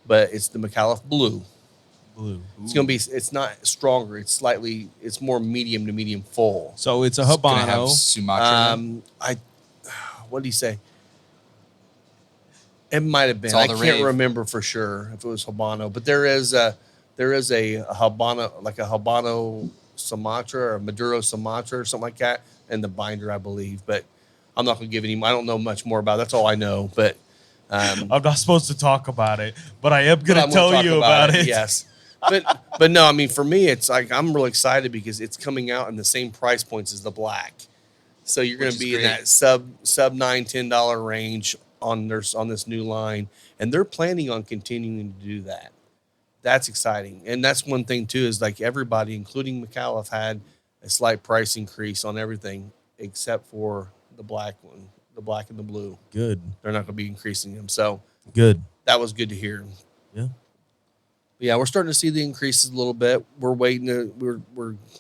but it's the McAuliffe Blue.
Blue.
It's gonna be. It's not stronger. It's more medium to medium full.
So it's a
It's gonna have
Habano.
Sumatra. in it.
What did he say? It might have been.
It's all
I
the
can't
rave.
remember for sure if it was Habano, but there is a Habano, like a Habano Sumatra or Maduro Sumatra or something like that in the binder, I believe. But I'm not gonna give any. I don't know much more about it. That's all I know. But
I'm not supposed to talk about it, but I am
but
going
I'm
to
gonna
tell
talk
you about it.
Yes. But no, I mean, for me, it's like I'm really excited because it's coming out in the same price points as the black. So you're going
Which
to
is
be in
great.
that sub $9-10 range on this new line, and they're planning on continuing to do that. That's exciting, and that's one thing too is like everybody, including McAuliffe, had a slight price increase on everything except for the black one, the black and the blue.
Good.
They're not going to be increasing them, so
Good.
that was good to hear.
Yeah.
Yeah, we're starting to see the increases a little bit. We're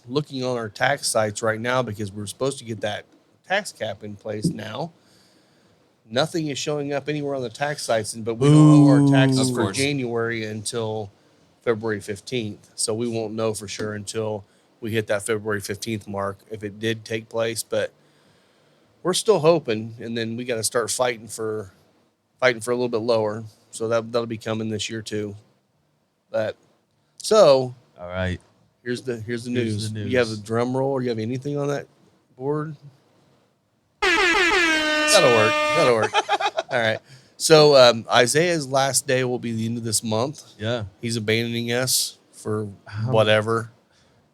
looking on our tax sites right now because we're supposed to get that tax cap in place now. Nothing is showing up anywhere on the tax sites, but we don't owe our taxes
Of
for
course.
January until February 15th. So we won't know for sure until we hit that February 15th mark if it did take place. But we're still hoping, and then we got to start fighting for a little bit lower. So that'll be coming this year too. But so
All right.
here's the news.
Here's the news.
You have a drum roll, or you have anything on that board? That'll work. All right. So Isaiah's last day will be the end of this month.
Yeah.
He's abandoning us for whatever.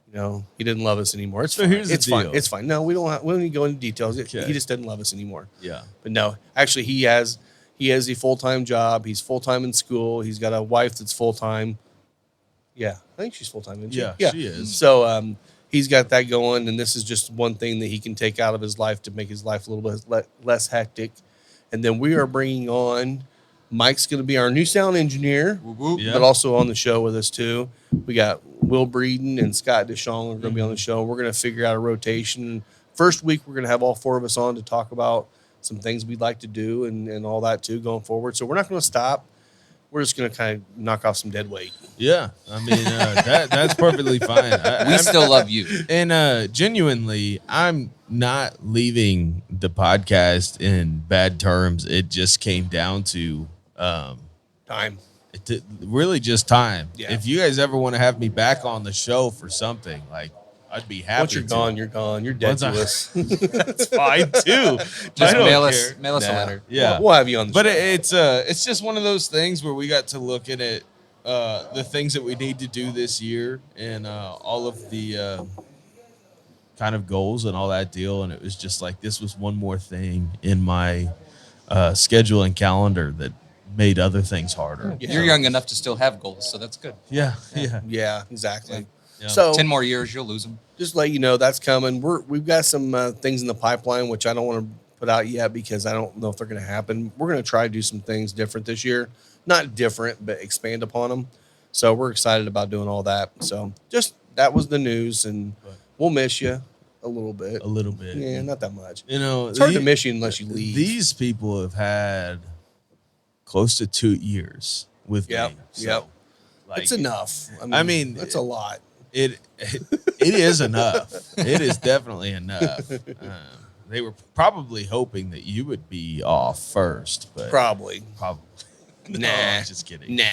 You know, he didn't love us anymore. It's
So
fine.
here's the
It's fine.
deal.
It's fine. No, we don't need to go into details.
Okay.
He just didn't love us anymore.
Yeah.
But no, actually, he has a full-time job. He's full-time in school. He's got a wife that's full-time. Yeah, I think she's full-time. Isn't she?
Yeah, she is.
So he's got that going, and this is just one thing that he can take out of his life to make his life a little bit less hectic. And then we are bringing on Mike's going to be our new sound engineer,
Whoop, whoop.
Yeah.
but also on the show with us too. We got Will Breeden and Scott Deschamps are going to be on the show. We're going to figure out a rotation. First week, we're going to have all four of us on to talk about some things we'd like to do and all that too going forward. So we're not going to stop. We're just going to kind of knock off some dead weight.
Yeah. I mean, that's perfectly fine.
We still love you.
And genuinely, I'm not leaving the podcast in bad terms. It just came down to
Time.
really just time.
Yeah.
If you guys ever want to have me back on the show for something, like I'd be happy.
Once you're gone, you're gone. You're dead
Once
to
I-
us.
That's fine too.
Just
I don't
mail
care.
us a
Nah.
letter.
Yeah.
We'll have you on the
But
show.
it's just one of those things where we got to look at it, the things that we need to do this year and all of the kind of goals and all that deal. And it was just like this was one more thing in my schedule and calendar that made other things harder.
Yeah.
You're young enough to still have goals, so that's good.
Yeah, yeah.
Yeah, exactly.
Yeah.
So
10 more years, you'll lose them.
just let you know that's coming. We've got some things in the pipeline, which I don't want to put out yet because I don't know if they're going to happen. We're going to try to do some things different this year. Not different, but expand upon them. So we're excited about doing all that. So just that was the news, and we'll miss you a little bit.
A little bit.
Yeah, not that much.
You know,
It's hard to miss you unless you leave.
These people have had close to 2 years with
Yep,
me.
yep.
Like,
It's enough.
I mean,
that's a lot.
It is enough. It is definitely enough. They were probably hoping that you would be off first, but
Probably.
No,
Nah.
I'm just kidding.
Nah.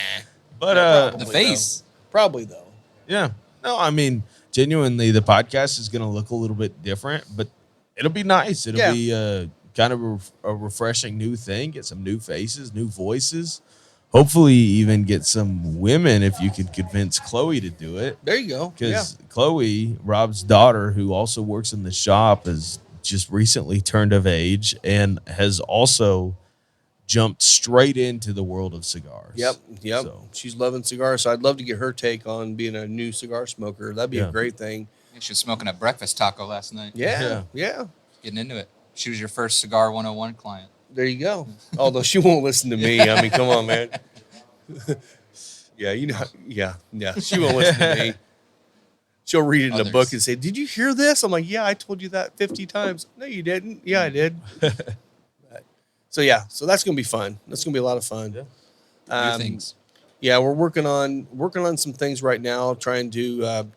But
The face.
Probably though.
yeah, no, I mean, genuinely, the podcast is going to look a little bit different, but it'll be nice. It'll be kind of a refreshing new thing. Get some new faces, new voices. Hopefully, even get some women if you could convince Chloe to do it.
There you go. Yeah.
Because Chloe, Rob's daughter, who also works in the shop, has just recently turned of age and has also jumped straight into the world of cigars.
Yep.
So,
She's loving cigars, so I'd love to get her take on being a new cigar smoker. That'd be
Yeah.
a great thing.
She was smoking a breakfast taco last night.
Yeah.
Getting into it. She was your first Cigar 101 client.
There you go. Although she won't listen to me. I mean, come on, man. Yeah, you know. Yeah. She won't listen to me. She'll read it in a
Others.
book and say, "Did you hear this?" I'm like, "Yeah, I told you that 50 times." No, you didn't. Yeah, I did. So that's gonna be fun. That's gonna be a lot of fun.
New things.
Yeah, we're working on some things right now. Trying to I'm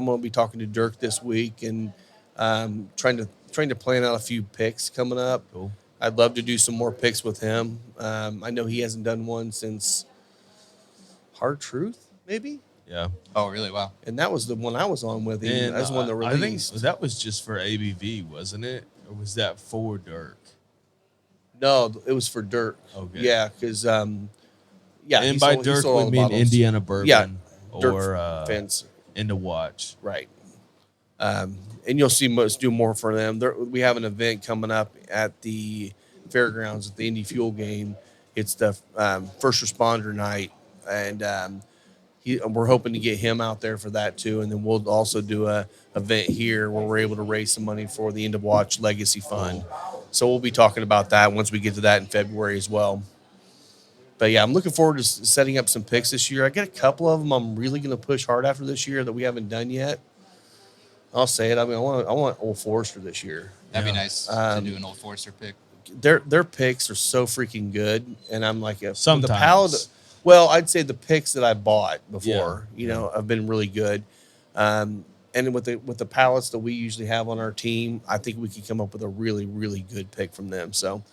going to be talking to Dirk this week and trying to plan out a few picks coming up.
cool.
I'd love to do some more picks with him. I know he hasn't done one since Hard Truth, maybe,
Yeah.
Oh, really? Wow.
and that was the one I was on with him.
And
That was one that
I think
released.
that was just for ABV, wasn't it? Or was that for Dirk?
No, it was for Dirk.
Okay.
Yeah, because yeah,
And
he
by
sold- he
Dirk,
sold all
we
the
mean
bottles.
Indiana Bourbon
Yeah, Dirk
or
fans.
Into Watch.
Right. And you'll see us do more for them. We have an event coming up at the fairgrounds at the Indy Fuel game. It's the first responder night, and we're hoping to get him out there for that too. And then we'll also do a event here where we're able to raise some money for the End of Watch Legacy Fund. So we'll be talking about that once we get to that in February as well. But yeah, I'm looking forward to setting up some picks this year. I got a couple of them I'm really going to push hard after this year that we haven't done yet. I'll say it. I mean, I want Old Forester this year.
That'd
Yeah.
be nice to do an Old Forester pick.
Their picks are so freaking good, and I'm like,
Sometimes.
the palate. Well, I'd say the picks that I bought before, have been really good. And with the pallets that we usually have on our team, I think we could come up with a really, really good pick from them. So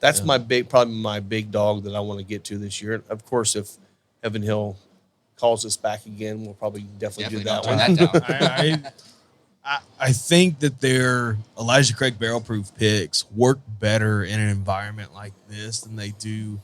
that's probably my big dog that I want to get to this year. Of course, if Evan Hill calls us back again, we'll probably definitely do that
don't
one.
turn that down.
I think that their Elijah Craig barrel proof picks work better in an environment like this than they do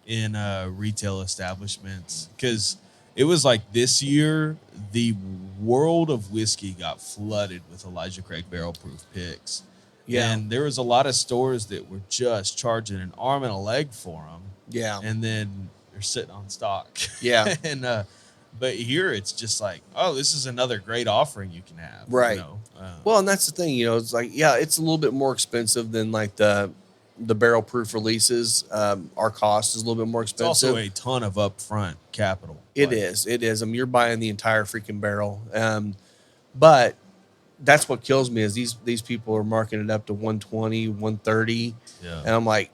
in retail establishments, because it was like this year the world of whiskey got flooded with Elijah Craig barrel proof picks.
Yeah.
And there was a lot of stores that were just charging an arm and a leg for them,
Yeah.
and then they're sitting on stock.
Yeah.
And but here it's just like, oh, this is another great offering you can have.
Right.
You know?
Well, and that's the thing, it's like, yeah, it's a little bit more expensive than like the barrel proof releases. Our cost is a little bit more
it's
expensive.
also a ton of upfront capital.
It is. I mean, you're buying the entire freaking barrel. But that's what kills me is these people are marking it up to 120, 130.
Yeah.
And I'm like,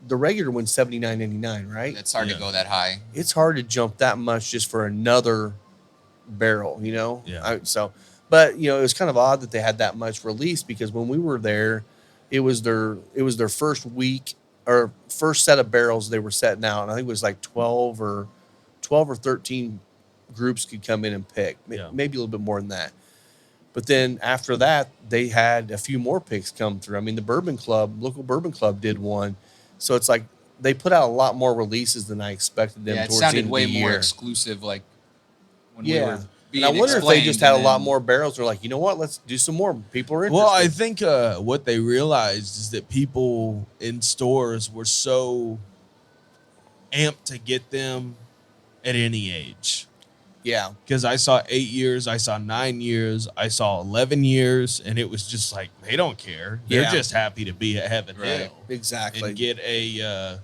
the regular one's $79.99, right?
It's hard
Yeah.
to go that high.
It's hard to jump that much just for another barrel,
Yeah.
But it was kind of odd that they had that much released, because when we were there, it was their first week or first set of barrels they were setting out, and I think it was like 12 or 13 groups could come in and pick,
Yeah.
maybe a little bit more than that. But then after that, they had a few more picks come through. I mean, the local bourbon club did one. So it's like they put out a lot more releases than I expected them
Yeah, it
towards the
sounded
end of
way
the
more
year.
exclusive. Like when
Yeah.
we were being
And I wonder if they just
explained,
had a
and
lot
then-
more barrels. They're like, you know what? Let's do some more. People are interested.
Well, I think what they realized is that people in stores were so amped to get them at any age.
yeah.
Because I saw 8 years, I saw 9 years, I saw 11 years, and it was just like, they don't care. They're
Yeah.
just happy to be at Heaven
Right.
Hill
Exactly.
and get a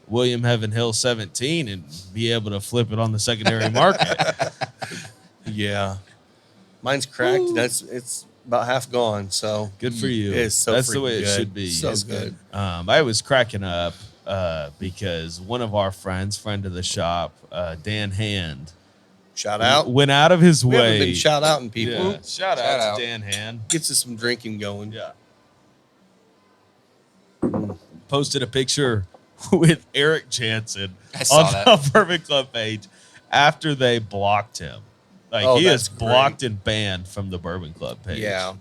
William Heaven Hill 17 and be able to flip it on the secondary market.
Yeah. Mine's cracked. It's about half gone. So
Good for you.
It's so
That's the
freaking
way it
good.
should be.
So
It's
good.
I was cracking up because one of our friend of the shop, Dan Hand,
Shout out.
Went out of his
We haven't
way.
been shout outing people.
Yeah. Shout
Shout
out
out.
to Dan Hand.
Gets us some drinking going.
Yeah. Posted a picture with Eric Jansen
I saw
on
that.
the Bourbon Club page after they blocked him. Like
Oh,
he is
that's great.
blocked and banned from the Bourbon Club page.
Yeah.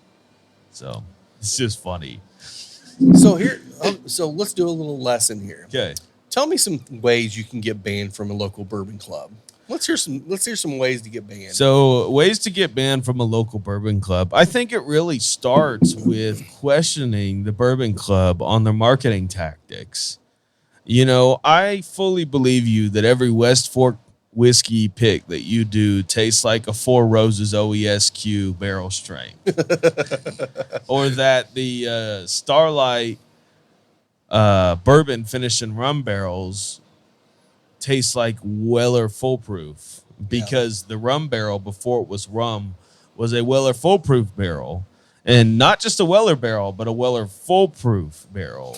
So it's just funny.
So here, so let's do a little lesson here.
Okay.
Tell me some ways you can get banned from a local bourbon club. Let's hear some ways to get banned.
So ways to get banned from a local bourbon club. I think it really starts with questioning the bourbon club on their marketing tactics. You know, I fully believe you that every West Fork whiskey pick that you do tastes like a Four Roses OESQ barrel strength. Or that the Starlight bourbon finished in rum barrels tastes like Weller Full Proof because the rum barrel before it was rum was a Weller Full Proof barrel. And not just a Weller barrel, but a Weller Full Proof barrel.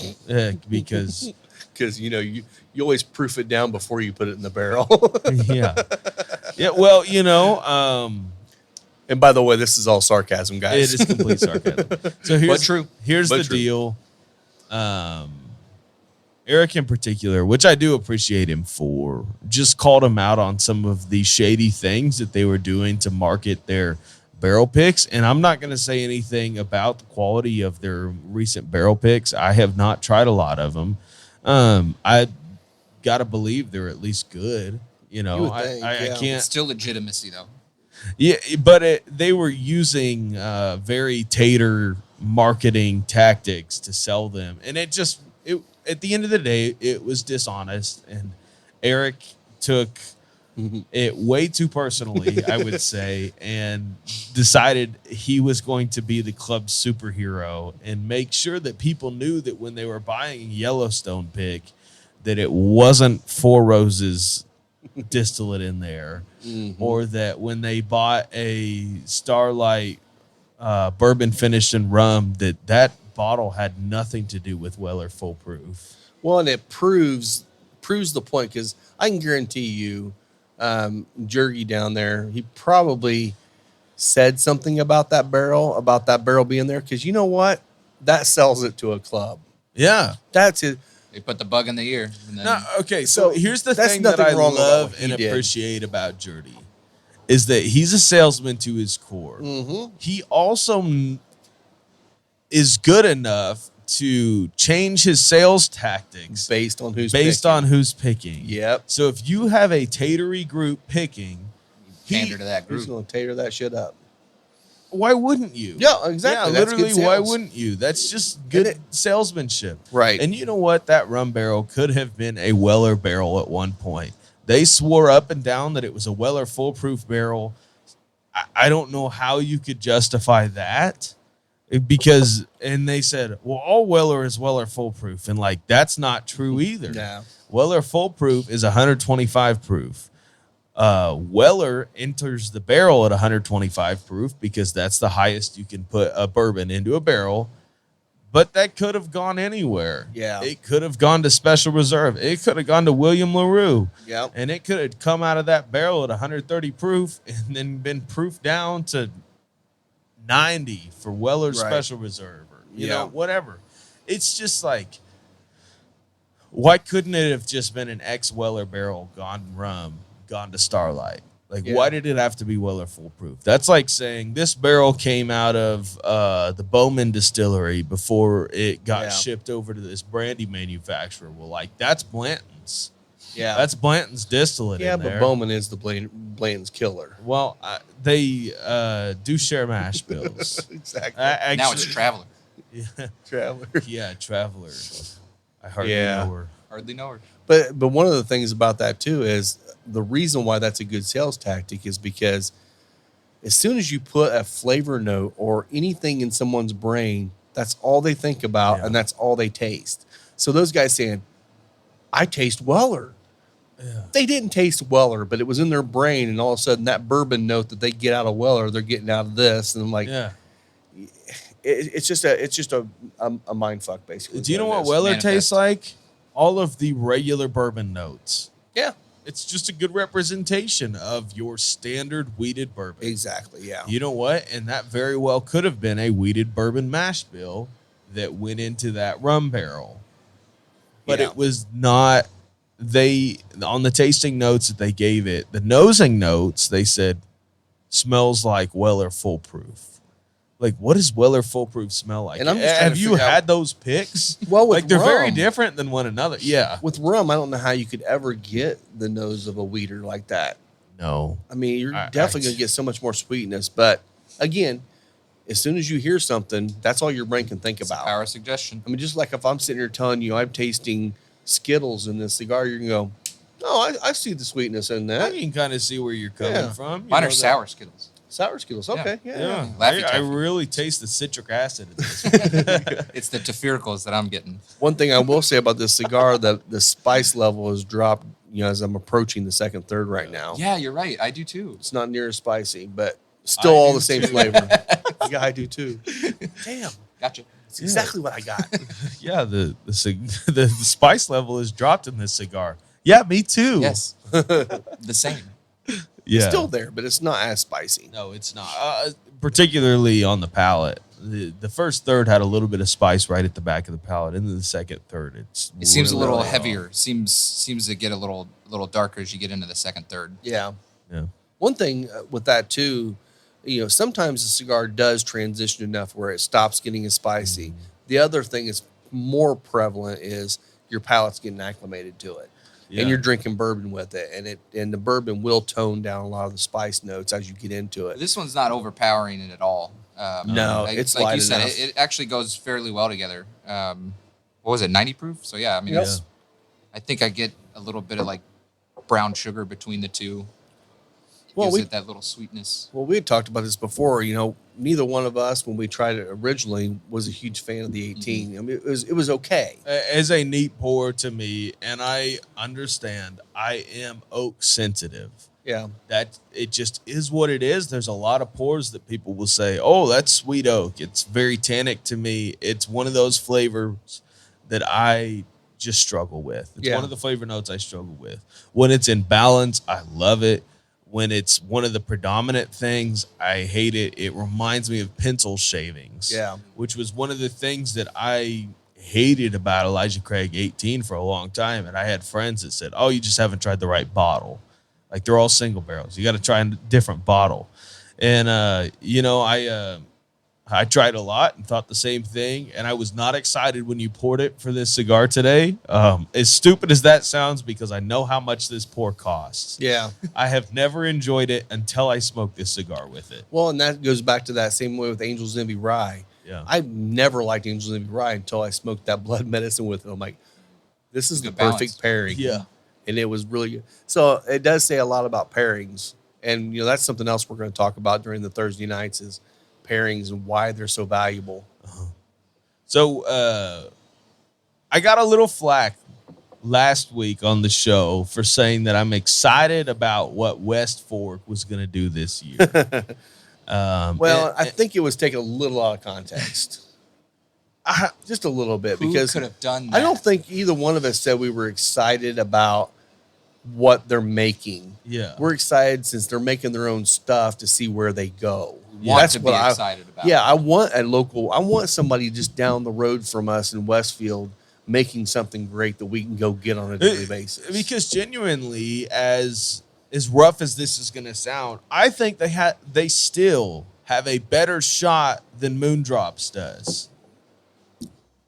Because
Because you always proof it down before you put it in the barrel.
yeah, well, you know,
And by the way, this is all sarcasm, guys.
it is complete sarcasm. So here's
true.
Here's
But
the
true.
deal. Eric in particular, which I do appreciate him for, just called him out on some of the shady things that they were doing to market their barrel picks. And I'm not going to say anything about the quality of their recent barrel picks. I have not tried a lot of them. I got to believe they're at least good. You know,
You would think,
I
yeah.
can't.
It's still legitimacy though.
Yeah, but they were using very tater marketing tactics to sell them, and it at the end of the day, it was dishonest. And Eric took it way too personally, I would say, and decided he was going to be the club's superhero and make sure that people knew that when they were buying a Yellowstone pick, that it wasn't Four Roses distillate in there, or that when they bought a Starlight bourbon finished in rum, that bottle had nothing to do with Weller Full Proof.
Well, and it proves the point, because I can guarantee you, Jergy down there, he probably said something about that barrel being there, because you know what? That sells it to a club.
Yeah.
That's it.
They put the bug in the ear. And then
No, okay, so
So
here's the
that's
thing that I
nothing wrong about
love
what he
and
did.
appreciate about Jerdy is that he's a salesman to his core.
Mm-hmm.
He also is good enough to change his sales tactics
Based on who's
based
picking.
on who's picking.
Yep.
So if you have a tatery group picking,
pander to that
Who's
group.
going to tater that shit up?
why wouldn't you?
Yeah, exactly.
Yeah,
That's good
literally, why
sales.
wouldn't you? That's just good
And
salesmanship.
Right.
And you know what? That rum barrel could have been a Weller barrel at one point. They swore up and down that it was a Weller Full Proof barrel. I don't know how you could justify that, because, and they said, well, all Weller is Weller Full Proof. And like, that's not true either.
Yeah.
Weller Full Proof is 125 proof. Weller enters the barrel at 125 proof because that's the highest you can put a bourbon into a barrel. But that could have gone anywhere.
Yeah.
It could have gone to Special Reserve. It could have gone to William LaRue.
Yep.
And it could have come out of that barrel at 130 proof and then been proofed down to 90 for Weller
Right.
Special Reserve, or you
Yeah.
know, whatever. It's just like, why couldn't it have just been an ex Weller barrel gone rum, gone to Starlight? Like,
Yeah.
why did it have to be Weller Full Proof? That's like saying this barrel came out of the Bowman distillery before it got
Yeah.
shipped over to this brandy manufacturer. Well, like, that's Blanton's.
Yeah.
That's Blanton's distillate.
yeah,
in
but
there.
Bowman is the Blanton's killer.
Well, they do share mash bills.
Exactly.
Now it's Traveler.
Yeah,
Traveler.
yeah, Traveler. I hardly
Yeah.
know her.
Hardly know her.
But one of the things about that too is the reason why that's a good sales tactic is because as soon as you put a flavor note or anything in someone's brain, that's all they think about
Yeah.
and that's all they taste. So those guys saying, I taste Weller.
Yeah.
They didn't taste Weller, but it was in their brain, and all of a sudden that bourbon note that they get out of Weller, they're getting out of this. And I'm like,
Yeah.
it's just a mind fuck basically.
Do you know
it
what
is.
Weller
Manifest.
tastes like? All of the regular bourbon notes.
Yeah.
it's just a good representation of your standard wheated bourbon.
Exactly. Yeah.
You know what? And that very well could have been a wheated bourbon mash bill that went into that rum barrel. But
Yeah.
it was not. They, on the tasting notes that they gave it, the nosing notes, they said smells like Weller Full Proof. Like, what does Weller Full Proof smell like?
And I'm just trying
Have
to
you
figure out-
had those picks?
Well, with
like they're very
rum-
different than one another. Yeah.
With rum, I don't know how you could ever get the nose of a weeder like that.
No.
I mean, you're
I-
definitely
I-
going to get so much more sweetness. But again, as soon as you hear something, that's all your brain can think
It's
about.
power of suggestion.
I mean, just like if I'm sitting here telling you I'm tasting Skittles in this cigar, you're going to go, oh, I see the sweetness in
I
that.
can kind of see where you're coming
Yeah.
from. You
Mine
know
are
that-
sour Skittles.
Sour Skittles. Okay. Yeah.
Yeah.
Laffy
I
Taffy.
really taste the citric acid in this.
It's the tafiricals that I'm getting.
One thing I will say about this cigar, the spice level has dropped, as I'm approaching the second, third right now.
Yeah, you're right. I do too.
It's not near as spicy, but still
I
all
do
the same
too.
flavor. Yeah, I do too. Damn.
Gotcha.
It's exactly what I got.
Yeah, the spice level has dropped in this cigar. Yeah, me too.
Yes. The same.
Yeah.
It's still there, but it's not as spicy.
No, it's not. Particularly on the palate. The first third had a little bit of spice right at the back of the palate. Into the second third,
It seems a
really
little
raw.
heavier. Seems to get a little darker as you get into the second, third.
Yeah.
Yeah.
One thing with that too, sometimes the cigar does transition enough where it stops getting as spicy. The other thing is more prevalent is your palate's getting acclimated to it.
Yeah.
And you're drinking bourbon with it, and the bourbon will tone down a lot of the spice notes as you get into it.
This one's not overpowering it at all.
No,
like,
it's
like
light
you said,
enough.
it actually goes fairly well together. What was it, 90 proof? So yeah, I mean,
Yep.
it's, I think I get a little bit of like brown sugar between the two.
Well,
Gives it that little sweetness.
Well, we had talked about this before. Neither one of us, when we tried it originally, was a huge fan of the 18. I mean, it was okay.
As a neat pour to me, and I understand I am oak sensitive.
Yeah.
That it just is what it is. There's a lot of pours that people will say, oh, that's sweet oak. It's very tannic to me. It's one of those flavors that I just struggle with. It's
Yeah.
one of the flavor notes I struggle with. When it's in balance, I love it. When it's one of the predominant things, I hate it. It reminds me of pencil shavings.
Yeah.
Which was one of the things that I hated about Elijah Craig 18 for a long time. And I had friends that said, oh, you just haven't tried the right bottle. Like, they're all single barrels. You got to try a different bottle. And, I tried a lot and thought the same thing. And I was not excited when you poured it for this cigar today. As stupid as that sounds, because I know how much this pour costs.
Yeah.
I have never enjoyed it until I smoked this cigar with it.
Well, and that goes back to that same way with Angel's Envy Rye.
Yeah.
I never liked Angel's Envy Rye until I smoked that blood medicine with it. I'm like, this is the
Good
perfect
balance.
pairing.
Yeah.
And it was really good. So it does say a lot about pairings. And, that's something else we're going to talk about during the Thursday nights is pairings and why they're so valuable.
So I got a little flack last week on the show for saying that I'm excited about what West Fork was going to do this year.
Well, I think it was taken a little out of context. Just a little bit.
Who
because
could have done that?
I don't think either one of us said we were excited about what they're making.
Yeah.
We're excited since they're making their own stuff to see where they go.
want to be excited about.
Yeah, I want somebody just down the road from us in Westfield making something great that we can go get on a daily basis.
Because genuinely, as rough as this is going to sound, I think they still have a better shot than Moondrops does.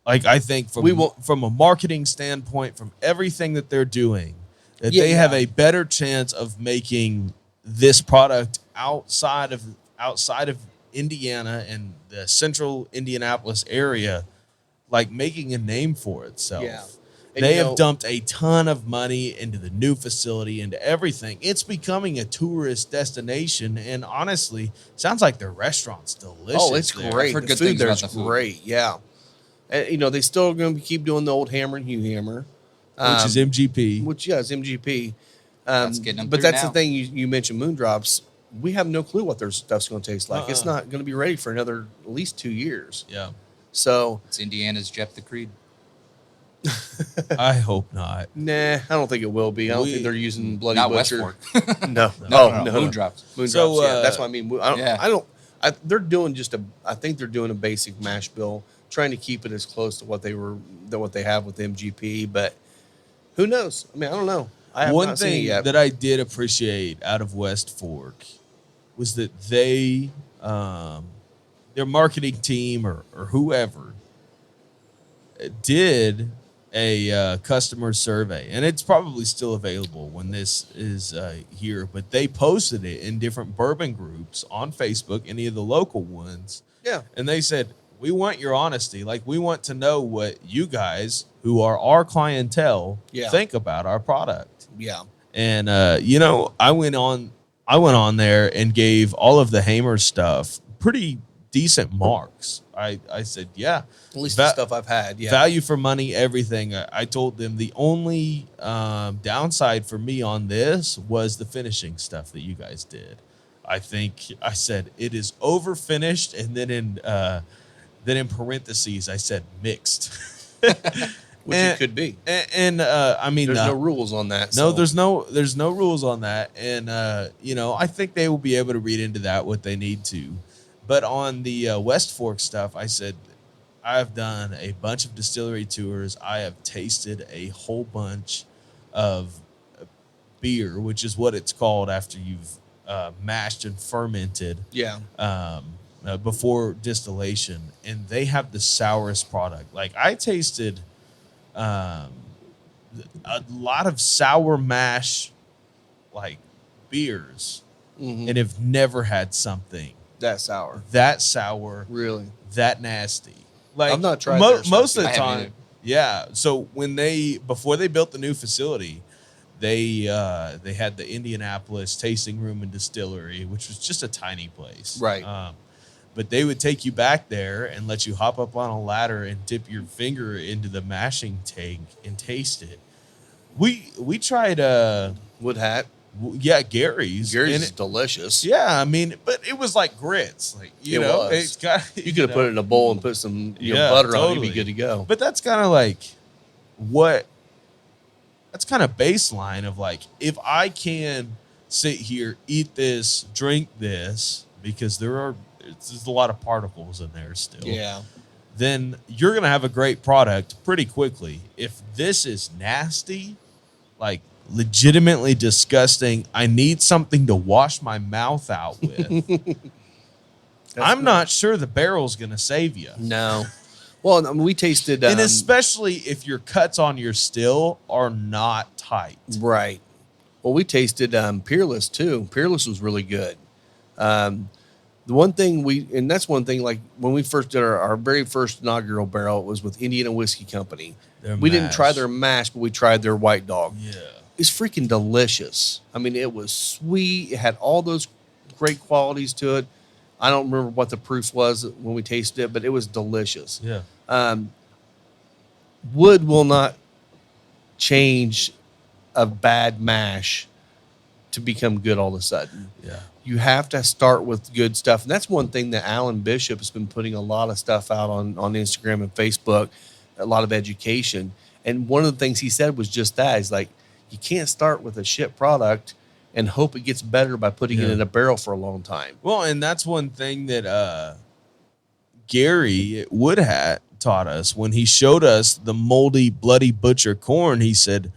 Like, I think from a marketing standpoint, from everything that they're doing, that they have a better chance of making this product outside of Indiana and the central Indianapolis area, like making a name for itself.
Yeah. And
They have dumped a ton of money into the new facility, into everything. It's becoming a tourist destination, and honestly, sounds like their restaurant's delicious.
Oh, it's
there.
great.
I've heard
The
good
food
things
there's
about the food.
great. Yeah. And, they still going to keep doing the old Hammer and Hugh Hammer.
Which is MGP.
Which, is MGP.
That's getting them
but
through
that's
now.
the thing you mentioned, Moondrops. We have no clue what their stuff's going to taste like. It's
Uh-uh.
not going to be ready for another at least 2 years.
Yeah.
So,
It's Indiana's Jeff the Creed.
I hope not.
Nah, I don't think it will be. I don't think they're using Bloody
Not
Butcher.
Westfork.
No,
No,
no,
Moondrops.
Moondrops.
So,
Yeah, that's what I mean.
Yeah.
They're doing I think they're doing a basic mash bill, trying to keep it as close to what they have with MGP. But who knows? I mean, I don't know. I have
One
not seen it
thing
yet.
that I did appreciate out of West Fork was that they, their marketing team or whoever, did a customer survey, and it's probably still available when this is here. But they posted it in different bourbon groups on Facebook, any of the local ones,
Yeah.
and they said, "We want your honesty. Like, we want to know what you guys, who are our clientele,
Yeah.
think about our product."
Yeah.
And I went on there and gave all of the Hamer stuff pretty decent marks. I said, yeah,
At least the stuff I've had. Yeah.
value for money, everything. I told them the only downside for me on this was the finishing stuff that you guys did. I said it is over finished, and then in parentheses I said mixed.
Which it could be.
And I mean,
There's no rules on that.
no,
so.
there's no rules on that, and I think they will be able to read into that what they need to. But on the West Fork stuff, I said I've done a bunch of distillery tours. I have tasted a whole bunch of beer, which is what it's called after you've mashed and fermented.
Yeah.
Before distillation, and they have the sourest product. Like, I tasted a lot of sour mash like beers, and have never had something
That sour.
that sour,
Really.
that nasty. Like,
I've not tried their
most
stuff
of the
yet. I haven't
time.
either.
Yeah. So before they built the new facility, they had the Indianapolis Tasting Room and Distillery, which was just a tiny place.
Right.
But they would take you back there and let you hop up on a ladder and dip your finger into the mashing tank and taste it. We tried
Wood hat.
Gary's.
Gary's
and
is delicious.
yeah, I mean, but it was like grits. Like,
It was.
it's got
You could have put it in a bowl and put some
Yeah,
butter on it.
totally.
You'd be good to go.
But that's kind of like that's kind of baseline of like, if I can sit here, eat this, drink this, because there's a lot of particles in there still.
Yeah.
Then you're going to have a great product pretty quickly. If this is nasty, like legitimately disgusting, I need something to wash my mouth out with. I'm not sure the barrel's going to save you.
No. Well, I mean, we tasted.
And especially if your cuts on your still are not tight.
Right. Well, we tasted Peerless too. Peerless was really good. The one thing that's one thing, like when we first did our very first inaugural barrel, it was with Indiana Whiskey Company.
Their
We didn't try
mash.
their mash, but we tried their White Dog.
Yeah.
It's freaking delicious. I mean, it was sweet. It had all those great qualities to it. I don't remember what the proof was when we tasted it, but it was delicious.
Yeah.
Wood will not change a bad mash to become good all of a sudden.
Yeah.
You have to start with good stuff. And that's one thing that Alan Bishop has been putting a lot of stuff out on Instagram and Facebook, a lot of education. And one of the things he said was just that. He's like, you can't start with a shit product and hope it gets better by putting it
Yeah.
in a barrel for a long time.
Well, and that's one thing that Gary Woodhat taught us when he showed us the moldy, bloody butcher corn. He said,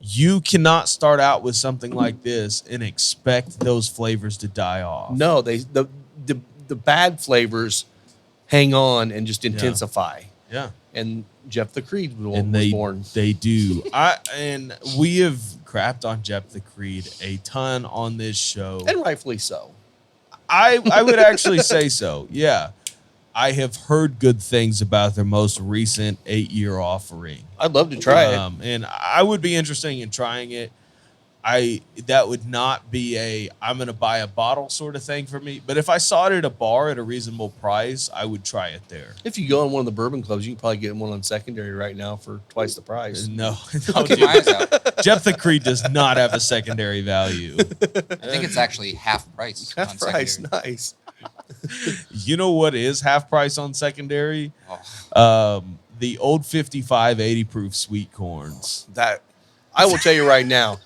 you cannot start out with something like this and expect those flavors to die off.
No, the bad flavors hang on and just intensify.
Yeah.
And Jeff the Creed was
And
born.
they do. And we have crapped on Jeff the Creed a ton on this show.
And rightfully so.
I would actually say so. Yeah. I have heard good things about their most recent 8-year offering.
I'd love to try it.
And I would be interested in trying it. That would not be I'm going to buy a bottle sort of thing for me. But if I saw it at a bar at a reasonable price, I would try it there.
If you go in one of the bourbon clubs, you can probably get one on secondary right now for twice the price.
No,
I'll keep my eyes out.
Jeff the Creed does not have a secondary value.
I think it's actually half price.
Half
on
price,
secondary.
nice.
You know what is half price on secondary?
Oh,
the old 55 80 proof sweet corns.
That I will tell you right now.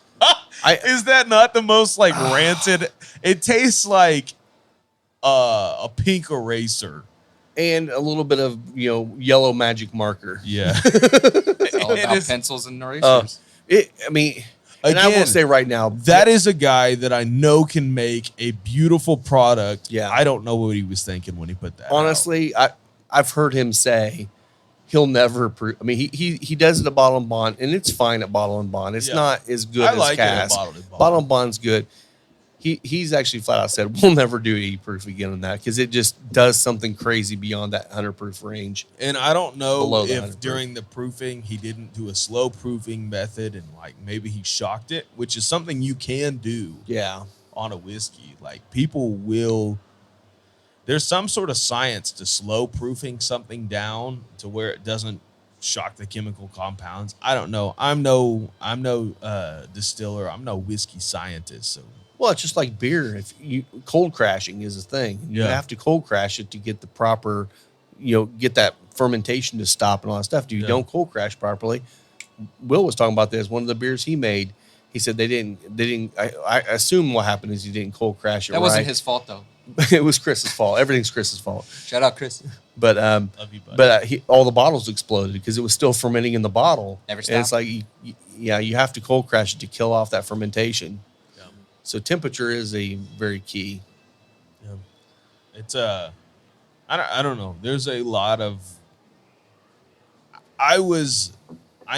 Is that not the most like rancid? It tastes like a pink eraser.
And a little bit of yellow magic marker.
Yeah.
All
It
about
is-
pencils and erasers.
And I will
Again,
say right now,
that is a guy that I know can make a beautiful product.
Yeah.
I don't know what he was thinking when he put that out.
honestly, I've heard him say he'll never prove. I mean, he does it at Bottle and Bond, and it's fine at Bottle and Bond. It's
Yeah.
not as good
I
as
like it at
Cass.
Bottled and Bond.
Bottle and Bond's good. He's actually flat out said we'll never do 80 proof again on that because it just does something crazy beyond that 100 proof range.
And I don't know
Below the
if
100
during the proofing he didn't do a slow proofing method and like maybe he shocked it, which is something you can do
Yeah,
on a whiskey. Like people will, there's some sort of science to slow proofing something down to where it doesn't shock the chemical compounds. I don't know. I'm no distiller. I'm no whiskey scientist. So
well, it's just like beer. If you cold crashing is a thing, you
Yeah.
have to cold crash it to get the proper, get that fermentation to stop and all that stuff. If you
Yeah.
don't cold crash properly, Will was talking about this. One of the beers he made, he said they didn't. I assume what happened is he didn't cold crash it.
That wasn't
right.
his fault though.
It was Chris's fault. Everything's Chris's fault.
Shout out Chris.
But
love you, buddy.
all the bottles exploded because it was still fermenting in the bottle.
Never
And it's
stopped.
like you have to cold crash it to kill off that fermentation.
Yeah.
So temperature is a very key.
Yeah. It's I don't know. There's a lot of I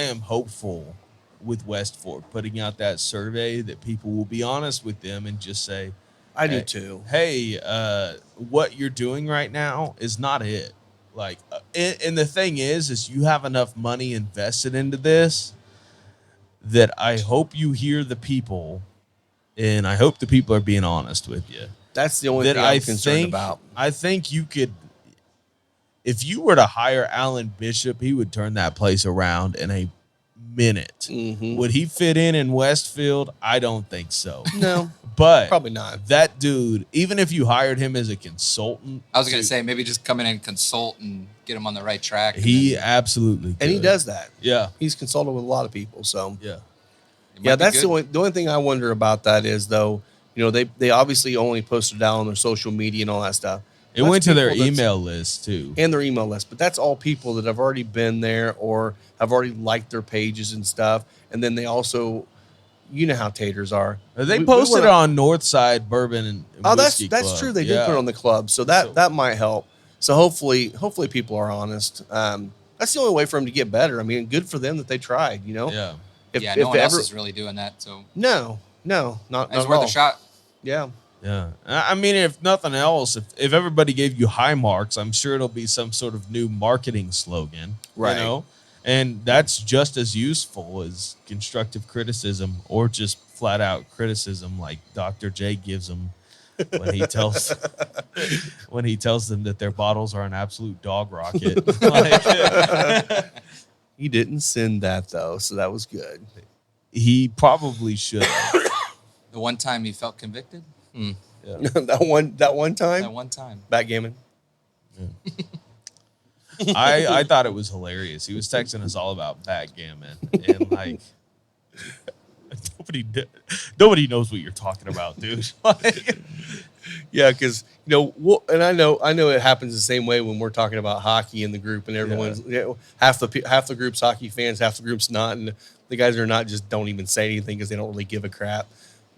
am hopeful with West Fork putting out that survey that people will be honest with them and just say,
I do
Hey.
too.
hey, what you're doing right now is not it. Like, and the thing is you have enough money invested into this that I hope you hear the people, and I hope the people are being honest with you.
That's the only
That
thing I'm concerned about.
I think you could, if you were to hire Alan Bishop, he would turn that place around in a minute.
Mhm.
Would he fit in Westfield? I don't think so.
No,
But
probably not.
that dude, even if you hired him as a consultant,
I was gonna say maybe just come in and consult and get him on the right track.
he
then
absolutely could.
And he does that.
Yeah.
He's consulted with a lot of people. So
Yeah.
it might
yeah,
be
that's
good.
the only thing I wonder about that is though, they obviously only posted out on their social media and all that stuff.
It
That's
went to their
people that's-
email list too.
and their email list, but that's all people that have already been there or have already liked their pages and stuff. And then they also, how taters are.
They
We
posted
went
it on Northside Bourbon and
Oh, that's
Whiskey
that's
Club.
true. They did
Yeah.
put it on the club, so that might help. So hopefully people are honest. That's the only way for them to get better. I mean, good for them that they tried.
Yeah.
If,
Yeah,
if
no one else
ever-
is really doing that. So
no, not
it's
at
worth
all.
a shot.
Yeah,
Yeah. I mean, if nothing else, if everybody gave you high marks, I'm sure it'll be some sort of new marketing slogan.
Right.
You know? And that's just as useful as constructive criticism or just flat out criticism like Dr. J gives them when he tells them that their bottles are an absolute dog rocket. Like,
he didn't send that though, so that was good.
he probably should have.
The one time he felt convicted.
Yeah.
that one time,
That one time.
backgammon.
I thought it was hilarious. He was texting us all about backgammon and like nobody knows what you're talking about, dude. Like,
Yeah, because and I know it happens the same way when we're talking about hockey in the group, and everyone's half the group's hockey fans, half the group's not, and the guys that are not just don't even say anything because they don't really give a crap.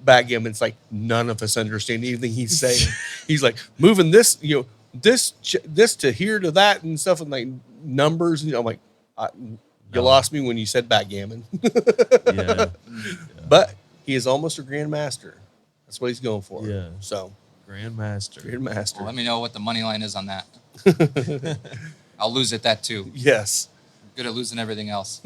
Backgammon's like none of us understand anything he's saying. He's like moving this, this to here to that and stuff, and like numbers. I'm like, you
No.
lost me when you said backgammon.
yeah.
But he is almost a grandmaster. That's what he's going for.
Yeah.
So
Grandmaster.
grandmaster.
Well, let me know what the money line is on that. I'll lose at that too.
Yes.
I'm good at losing everything else.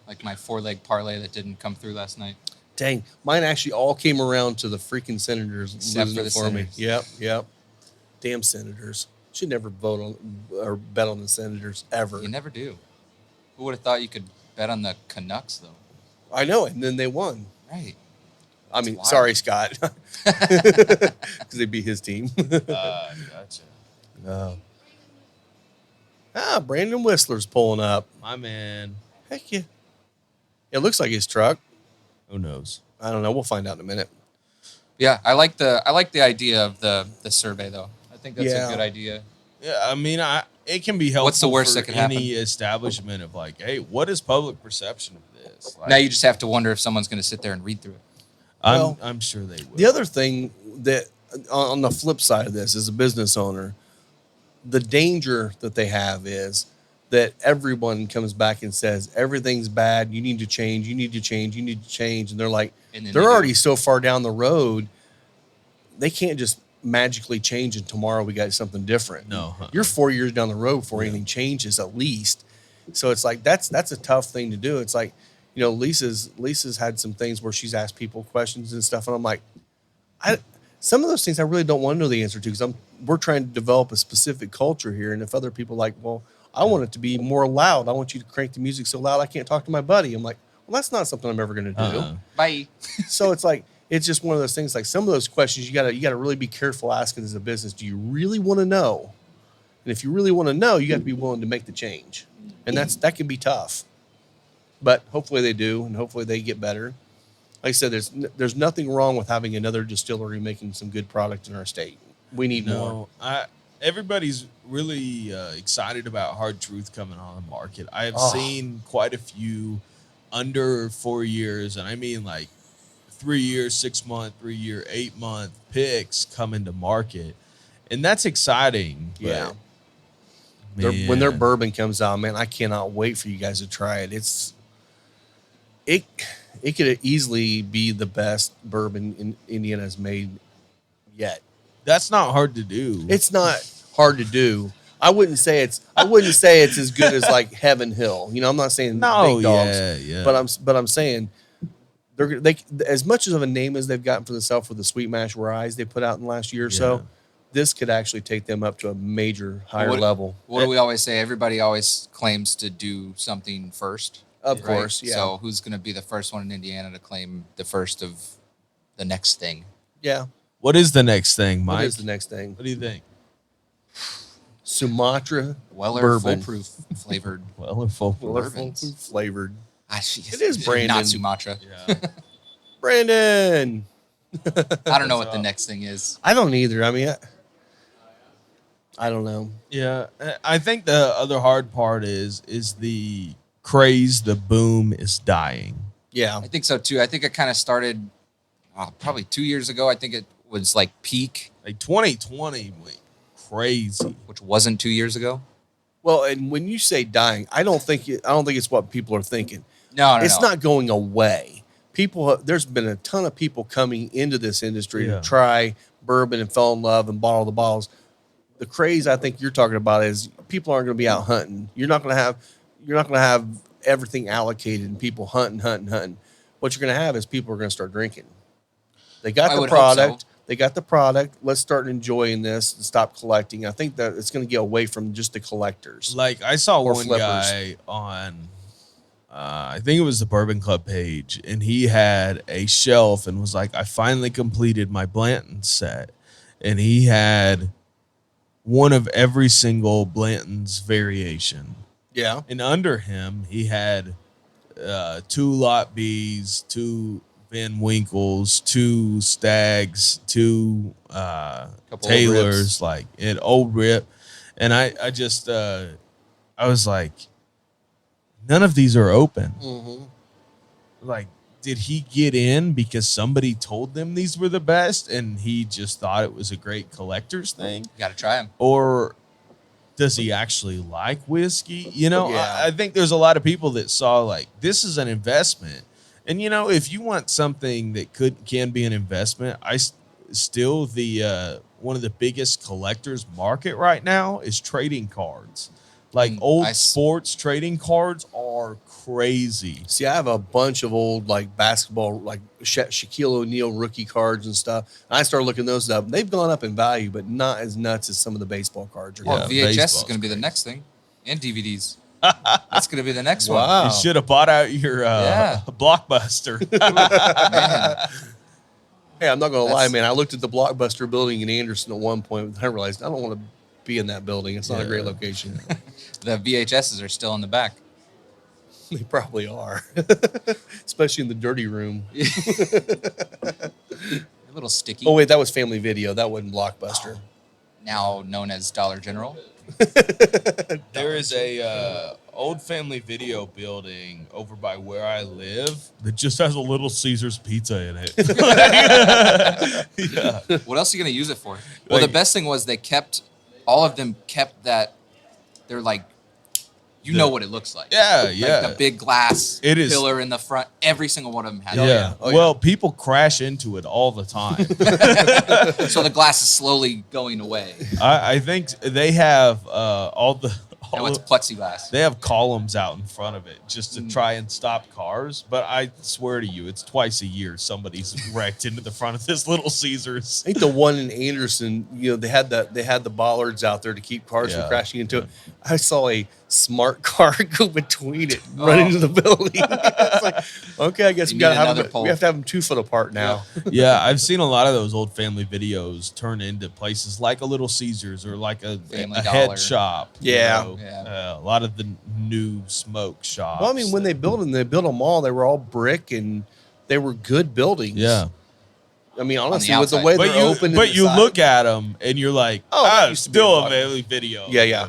Like my 4-leg parlay that didn't come through last night.
Dang, mine actually all came around to the freaking Senators
Except
losing
for
it
the
for me.
Senators.
Yep. Damn Senators. Should never vote on or bet on the Senators ever.
You never do. Who would have thought you could bet on the Canucks though?
I know, and then they won.
Right.
I mean,
wild.
sorry, Scott, because they beat his team.
Gotcha.
No. Brandon Whistler's pulling up.
My man.
Heck yeah. It looks like his truck.
Who knows?
I don't know. We'll find out in a minute.
Yeah, I like the idea of the survey though. I think that's
Yeah.
a good idea.
Yeah, I mean, it can be helpful.
What's the worst
for
that could
any
happen?
establishment of like, hey, what is public perception of this? Like,
Now you just have to wonder if someone's going to sit there and read through it.
Well,
I'm sure they will.
The other thing that on the flip side of this, as a business owner, the danger that they have is that everyone comes back and says everything's bad. You need to change. You need to change. You need to change. And they're like,
And then
they're
they do.
already so far down the road. They can't just magically change and tomorrow we got something different.
No.
You're 4 years down the road before anything changes at least. So it's like, that's a tough thing to do. It's like, you know, Lisa's had some things where she's asked people questions and stuff. And I'm like, some of those things I really don't want to know the answer to because we're trying to develop a specific culture here. And if other people are like, well, I want it to be more loud. I want you to crank the music so loud I can't talk to my buddy. I'm like, well, that's not something I'm ever going to do.
Bye.
So it's like, it's just one of those things. Like some of those questions, you gotta really be careful asking as a business. Do you really want to know? And if you really want to know, you got to be willing to make the change, and that can be tough. But hopefully they do, and hopefully they get better. Like I said, there's nothing wrong with having another distillery making some good product in our state. We need more.
Everybody's really excited about Hard Truth coming on the market. I have seen quite a few under 4 years, and I mean like 3 years, 6 month, 3 year, 8 month picks come into market, and that's exciting.
Yeah.
But,
When their bourbon comes out, man, I cannot wait for you guys to try it. It could easily be the best bourbon in Indiana has made yet.
that's not hard to do.
It's not hard to do. I wouldn't say it's as good as like Heaven Hill. You know, I'm not saying big dogs,
yeah.
but I'm saying they as much of a name as they've gotten for themselves with the sweet mash rye they put out in the last year or so. This could actually take them up to a major higher level.
What do we always say? Everybody always claims to do something first.
Of course, yeah.
So who's going to be the first one in Indiana to claim the first of the next thing?
Yeah.
What is the next thing, Mike?
What is the next thing?
What do you think?
Sumatra
Weller
bourbon.
Foolproof flavored.
Weller full
Bourbons.
flavored.
It
is Brandon.
Not Sumatra.
Yeah.
Brandon.
I don't know what the next thing is.
I don't either. I mean, I don't know.
Yeah, I think the other hard part is the craze, the boom is dying.
Yeah.
I think so too. I think it kind of started probably 2 years ago. I think it was like peak,
Like 2020 went crazy.
which wasn't 2 years ago.
Well, and when you say dying, I don't think it's what people are thinking.
No,
It's not going away. There's been a ton of people coming into this industry
Yeah.
to try bourbon and fell in love and bought all the bottles. The craze I think you're talking about is people aren't going to be out hunting. You're not going to have everything allocated and people hunting. What you're going to have is people are going to start drinking. They got
I
the
would hope
product.
so.
They got the product. Let's start enjoying this and stop collecting. I think that it's going to get away from just the collectors.
Like I saw
Or
one
flippers.
guy on, I think it was the Bourbon Club page, and he had a shelf and was like, "I finally completed my Blanton set," and he had one of every single Blanton's variation.
Yeah.
And under him, he had 2 Lot B's, 2 Van Winkles, 2 Stags, 2
Couple Old
Taylors,
Rips.
like an Old Rip. And I just, I was like, none of these are open.
Mm-hmm.
Like, did he get in because somebody told them these were the best and he just thought it was a great collector's thing?
You got to try them.
Or does he actually like whiskey? You know,
Yeah.
I think there's a lot of people that saw like this is an investment. And you know, if you want something that can be an investment, still the one of the biggest collectors market right now is trading cards. Like old sports trading cards are crazy.
See, I have a bunch of old like basketball, like Shaquille O'Neal rookie cards and stuff. And I started looking those up. They've gone up in value, but not as nuts as some of the baseball cards are.
Well,
going.
Yeah,
VHS is
baseball's
going to be the
crazy.
next thing, and DVDs. That's going to be the next one.
Wow.
You should have bought out your
Yeah.
Blockbuster.
Man,
Hey, I'm not going to lie,
That's-
man. I looked at the Blockbuster building in Anderson at one point. And I realized I don't want to be in that building. It's not a great location.
The VHSs are still in the back.
They probably are, especially in the dirty room.
A little sticky.
Oh wait, that was Family Video. That wasn't Blockbuster.
Now known as Dollar General.
There is a old Family Video building over by where I live that just has a Little Caesar's pizza in it. Yeah.
What else are you gonna use it for? Well, the best thing was all of them kept that. They're like, you know what it looks like.
Yeah,
Like
yeah.
the big glass
It is.
pillar in the front. Every single one of them had
Yeah.
that.
Oh,
Well, people crash into it all the time.
So the glass is slowly going away.
I think they have
Now it's plexiglass.
they have columns out in front of it just to try and stop cars. But I swear to you, it's twice a year somebody's wrecked into the front of this Little Caesars.
I think the one in Anderson, they had the bollards out there to keep cars from
Yeah.
crashing into it. I saw a smart car go between it, and run into the building. It's like, okay, I guess
You
we gotta
need
have
another
them.
pole.
We have to have them 2 foot apart now.
Yeah, I've seen a lot of those old Family Videos turn into places like a Little Caesars or like a
Family
head
Dollar.
shop.
Yeah.
Yeah.
A lot of the new smoke shops.
Well, I mean, when they built them all, they were all brick and they were good buildings.
yeah.
I mean, honestly,
the
with the
outside.
way
But
they're
you,
open,
but
inside,
you look at them and you're like,
Oh, that
ah,
used to be a
still a
lot.
Family Video.
Yeah.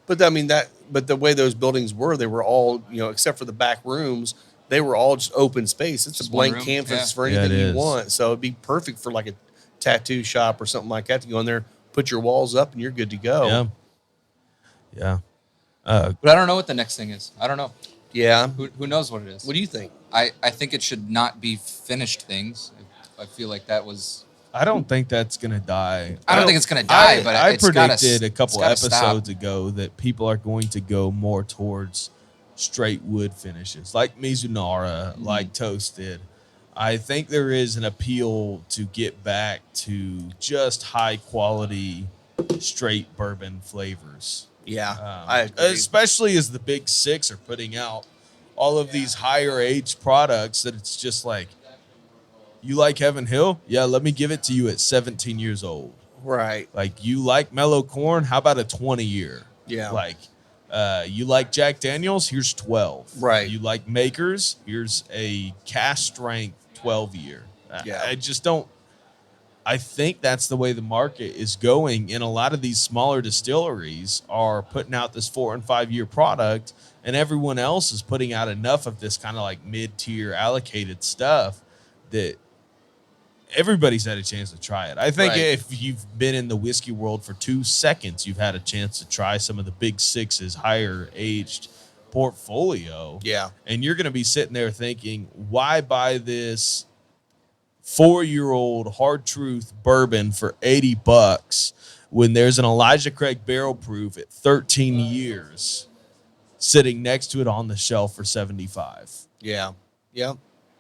But I mean but the way those buildings were, they were all, except for the back rooms, they were all just open space. It's
Just
a blank
one room,
canvas
yeah.
for
Yeah,
anything
it
you
is.
want. So it'd be perfect for like a tattoo shop or something like that to go in there, put your walls up, and you're good to go.
Yeah. Yeah.
But I don't know what the next thing is. I don't know.
Yeah.
Who knows what it is?
What do you think?
I think it should not be finished things. I feel like that was.
I don't think that's gonna die.
I don't think it's gonna die, but
I
it's gotta
predicted a couple
it's gotta
episodes
stop.
ago that people are going to go more towards straight wood finishes, like Mizunara, like Toasted. I think there is an appeal to get back to just high quality straight bourbon flavors.
Yeah. I agree.
Especially as the big six are putting out all of these higher aged products that it's just like, you like Heaven Hill? Yeah, let me give it to you at 17 years old.
Right.
Like, you like Mellow Corn? How about a 20 year?
Yeah.
Like, you like Jack Daniels? Here's 12.
Right.
You like Makers? Here's a cast strength 12 year.
Yeah.
I just don't. I think that's the way the market is going. And a lot of these smaller distilleries are putting out this 4 and 5 year product, and everyone else is putting out enough of this kind of like mid tier allocated stuff that everybody's had a chance to try it. I think
Right.
if you've been in the whiskey world for 2 seconds, you've had a chance to try some of the big sixes, higher aged portfolio.
Yeah.
And you're going to be sitting there thinking, why buy this 4-year-old Hard Truth bourbon for $80 when there's an Elijah Craig barrel proof at 13 years sitting next to it on the shelf for 75?
Yeah. Yeah.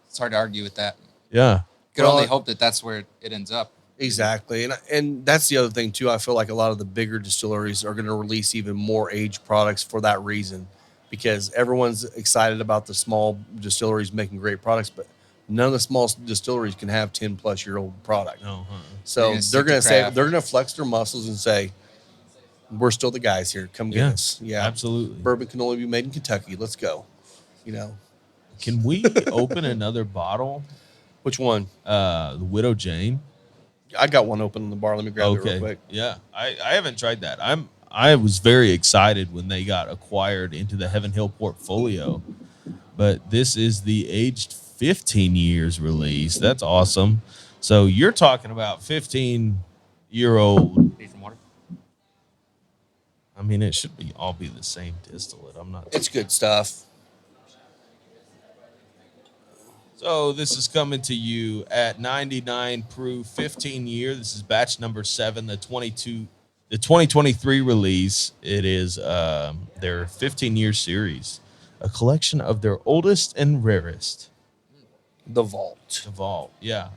It's hard to argue with that.
Yeah.
Could
Well,
only hope that that's where it ends up.
Exactly. And that's the other thing too. I feel like a lot of the bigger distilleries are going to release even more aged products for that reason, because everyone's excited about the small distilleries making great products, but none of the small distilleries can have 10 plus year old product.
No,
So
They're
they're
gonna stick
going
to
to say,
craft.
they're going to flex their muscles and say, we're still the guys here. Come get
Yeah,
us. Yeah.
absolutely.
Bourbon can only be made in Kentucky. Let's go.
Can we open another bottle?
Which one?
The Widow Jane.
I got one open in the bar. Let me grab it real quick.
Yeah. I haven't tried that. I was very excited when they got acquired into the Heaven Hill portfolio. But this is the aged 15 years release. That's awesome. So you're talking about 15-year-old.
Need some water?
I mean, it should all be the same distillate. I'm not.
It's good stuff.
So this is coming to you at 99 proof, 15 year. This is batch number 7, the 2023 release. It is their 15-year series, a collection of their oldest and rarest.
The Vault.
The Vault, yeah.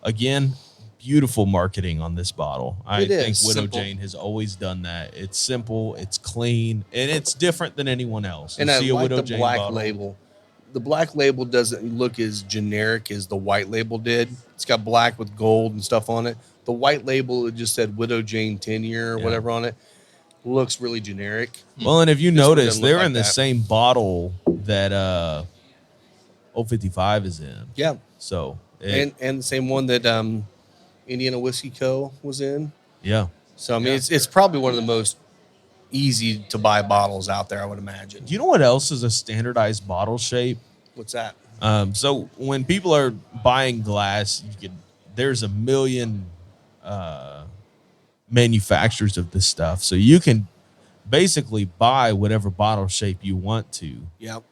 Again, beautiful marketing on this bottle. I
It
think
is
Widow
simple.
Jane has always done that. It's simple, it's clean, and it's different than anyone else.
And
You
I
see a
like
Widow
the
Jane
black
bottle.
label. The black label doesn't look as generic as the white label did. It's got black with gold and stuff on it. The white label, it just said Widow Jane 10-year or
Yeah.
whatever on it. Looks really generic.
Well, and if you
This one
notice,
doesn't look
they're
like
in the
that.
same bottle that 055 is in.
Yeah.
So,
And the same one that Indiana Whiskey Co. was in.
yeah.
So, I mean, it's probably one of the most easy to buy bottles out there, I would imagine.
Do you know what else is a standardized bottle shape?
What's that?
So when people are buying glass, there's a million manufacturers of this stuff. So you can basically buy whatever bottle shape you want to.
Yep.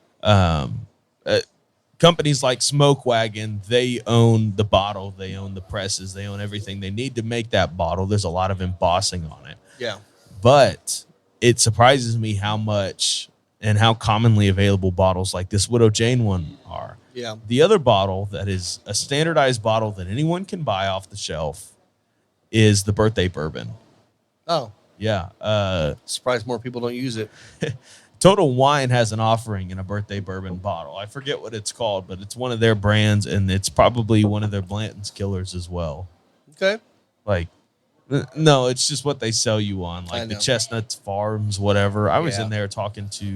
Companies like Smoke Wagon, they own the bottle, they own the presses, they own everything they need to make that bottle. There's a lot of embossing on it.
Yeah.
But it surprises me how much and how commonly available bottles like this Widow Jane one are.
Yeah.
The other bottle that is a standardized bottle that anyone can buy off the shelf is the birthday bourbon.
Oh,
Yeah.
surprised more people don't use it.
Total Wine has an offering in a birthday bourbon bottle. I forget what it's called, but it's one of their brands, and it's probably one of their Blanton's killers as well.
Okay.
Like, no, it's just what they sell you on,
I
like the
know.
Chestnuts Farms, whatever. I was
Yeah.
in there talking to,